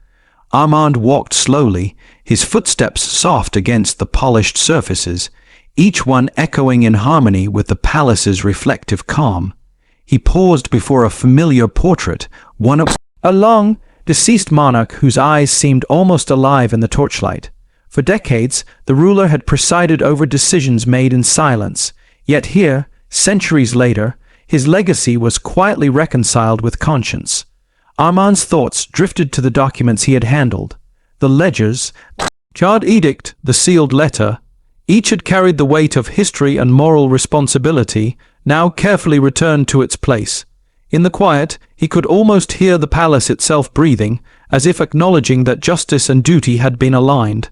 Armand walked slowly, his footsteps soft against the polished surfaces, each one echoing in harmony with the palace's reflective calm. He paused before a familiar portrait, one of a long, deceased monarch whose eyes seemed almost alive in the torchlight. For decades, the ruler had presided over decisions made in silence, yet here, centuries later, his legacy was quietly reconciled with conscience. Armand's thoughts drifted to the documents he had handled. The ledgers, charred edict, the sealed letter, each had carried the weight of history and moral responsibility, now carefully returned to its place. In the quiet, he could almost hear the palace itself breathing, as if acknowledging that justice and duty had been aligned.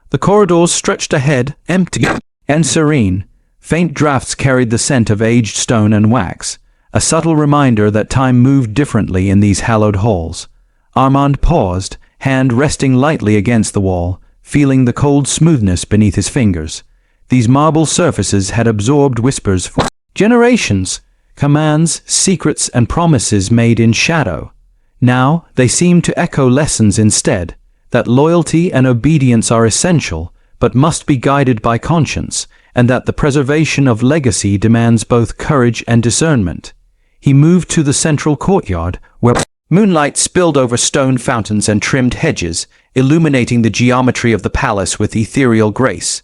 The corridors stretched ahead, empty and serene. Faint drafts carried the scent of aged stone and wax, a subtle reminder that time moved differently in these hallowed halls. Armand paused, hand resting lightly against the wall, feeling the cold smoothness beneath his fingers. These marble surfaces had absorbed whispers for generations, commands, secrets, and promises made in shadow. Now they seemed to echo lessons instead, that loyalty and obedience are essential, but must be guided by conscience, and that the preservation of legacy demands both courage and discernment. He moved to the central courtyard, where moonlight spilled over stone fountains and trimmed hedges, illuminating the geometry of the palace with ethereal grace.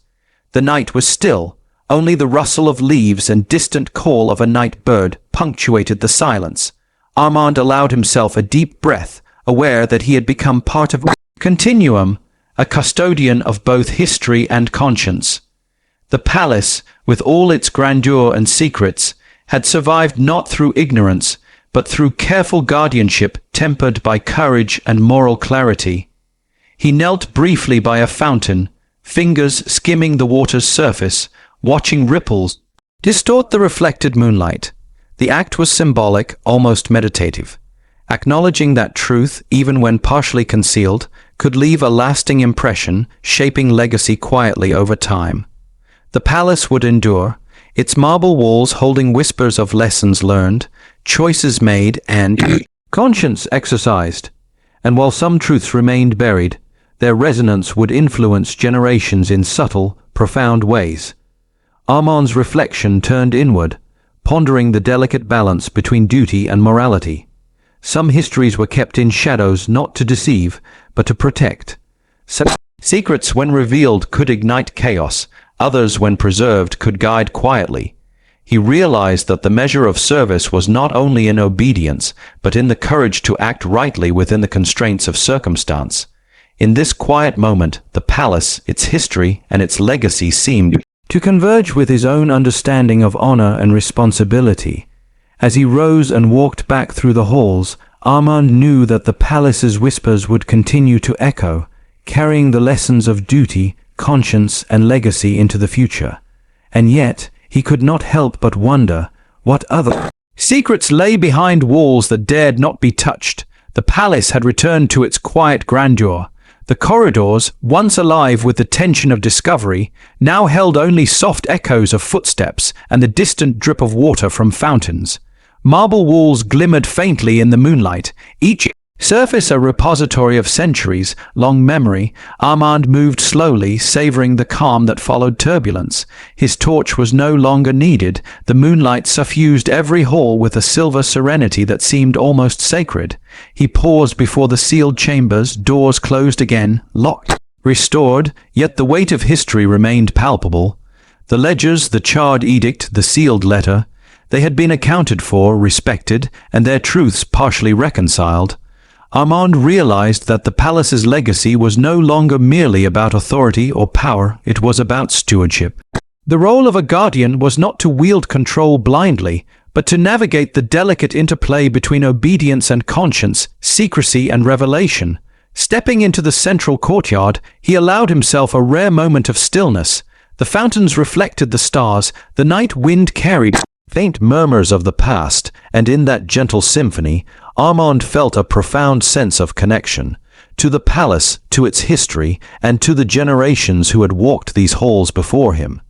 The night was still. Only the rustle of leaves and distant call of a night bird punctuated the silence. Armand allowed himself a deep breath, aware that he had become part of a continuum, a custodian of both history and conscience. The palace, with all its grandeur and secrets, had survived not through ignorance, but through careful guardianship tempered by courage and moral clarity. He knelt briefly by a fountain, fingers skimming the water's surface, watching ripples distort the reflected moonlight. The act was symbolic, almost meditative, acknowledging that truth, even when partially concealed, could leave a lasting impression, shaping legacy quietly over time. The palace would endure, its marble walls holding whispers of lessons learned, choices made, and conscience exercised. And while some truths remained buried, their resonance would influence generations in subtle, profound ways. Armand's reflection turned inward, pondering the delicate balance between duty and morality. Some histories were kept in shadows not to deceive, but to protect. Some secrets, when revealed, could ignite chaos. Others, when preserved, could guide quietly. He realized that the measure of service was not only in obedience, but in the courage to act rightly within the constraints of circumstance. In this quiet moment, the palace, its history, and its legacy seemed to converge with his own understanding of honor and responsibility. As he rose and walked back through the halls, Armand knew that the palace's whispers would continue to echo, carrying the lessons of duty, conscience, and legacy into the future. And yet, he could not help but wonder what other secrets lay behind walls that dared not be touched. The palace had returned to its quiet grandeur. The corridors, once alive with the tension of discovery, now held only soft echoes of footsteps and the distant drip of water from fountains. Marble walls glimmered faintly in the moonlight, each surface a repository of centuries-long memory. Armand moved slowly, savoring the calm that followed turbulence. His torch was no longer needed. The moonlight suffused every hall with a silver serenity that seemed almost sacred. He paused before the sealed chambers, doors closed again, locked, restored, yet the weight of history remained palpable. The ledgers, the charred edict, the sealed letter, they had been accounted for, respected, and their truths partially reconciled. Armand realized that the palace's legacy was no longer merely about authority or power, it was about stewardship. The role of a guardian was not to wield control blindly, but to navigate the delicate interplay between obedience and conscience, secrecy and revelation. Stepping into the central courtyard, he allowed himself a rare moment of stillness. The fountains reflected the stars, the night wind carried faint murmurs of the past, and in that gentle symphony, Armand felt a profound sense of connection to the palace, to its history, and to the generations who had walked these halls before him.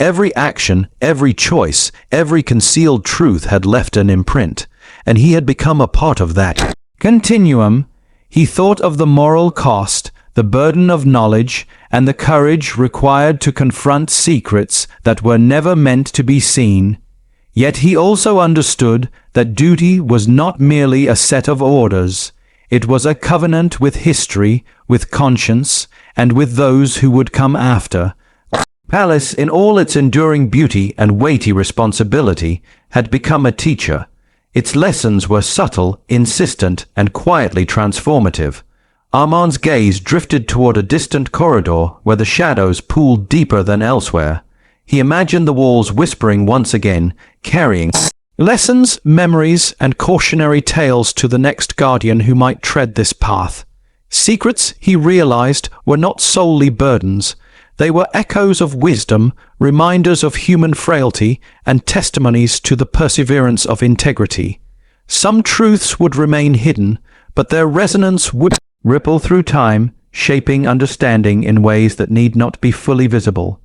Every action, every choice, every concealed truth had left an imprint, and he had become a part of that continuum. He thought of the moral cost, the burden of knowledge, and the courage required to confront secrets that were never meant to be seen. Yet he also understood that duty was not merely a set of orders. It was a covenant with history, with conscience, and with those who would come after. Palace, in all its enduring beauty and weighty responsibility, had become a teacher. Its lessons were subtle, insistent, and quietly transformative. Armand's gaze drifted toward a distant corridor where the shadows pooled deeper than elsewhere. He imagined the walls whispering once again, carrying lessons, memories, and cautionary tales to the next guardian who might tread this path. Secrets, he realized, were not solely burdens. They were echoes of wisdom, reminders of human frailty, and testimonies to the perseverance of integrity. Some truths would remain hidden, but their resonance would ripple through time, shaping understanding in ways that need not be fully visible.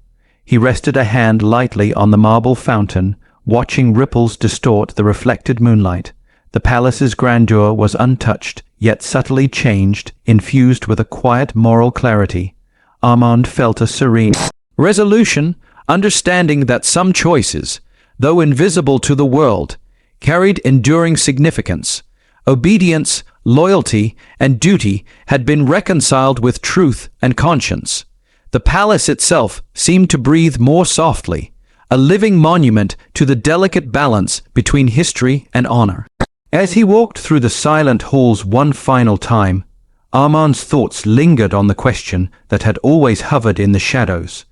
He rested a hand lightly on the marble fountain, watching ripples distort the reflected moonlight. The palace's grandeur was untouched, yet subtly changed, infused with a quiet moral clarity. Armand felt a serene resolution, understanding that some choices, though invisible to the world, carried enduring significance. Obedience, loyalty, and duty had been reconciled with truth and conscience. The palace itself seemed to breathe more softly, a living monument to the delicate balance between history and honor. As he walked through the silent halls one final time, Armand's thoughts lingered on the question that had always hovered in the shadows.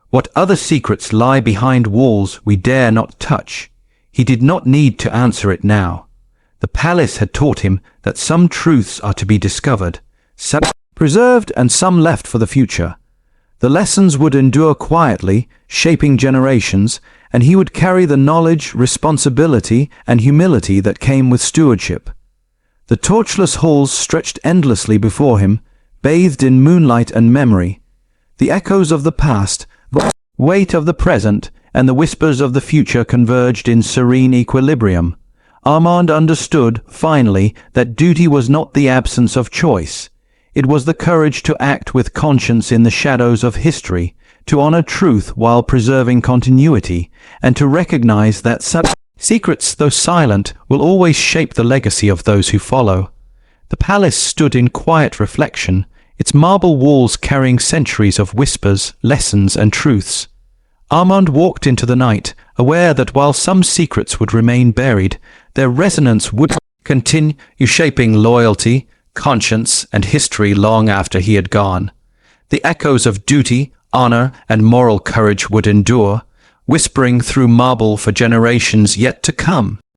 What other secrets lie behind walls we dare not touch? He did not need to answer it now. The palace had taught him that some truths are to be discovered, some preserved, and some left for the future. The lessons would endure quietly, shaping generations, and he would carry the knowledge, responsibility, and humility that came with stewardship. The torchless halls stretched endlessly before him, bathed in moonlight and memory. The echoes of the past, the weight of the present, and the whispers of the future converged in serene equilibrium. Armand understood, finally, that duty was not the absence of choice. It was the courage to act with conscience in the shadows of history, to honor truth while preserving continuity, and to recognize that such secrets, though silent, will always shape the legacy of those who follow. The palace stood in quiet reflection, its marble walls carrying centuries of whispers, lessons, and truths. Armand walked into the night, aware that while some secrets would remain buried, their resonance would continue shaping loyalty, conscience, and history long after he had gone. The echoes of duty, honor, and moral courage would endure, whispering through marble for generations yet to come.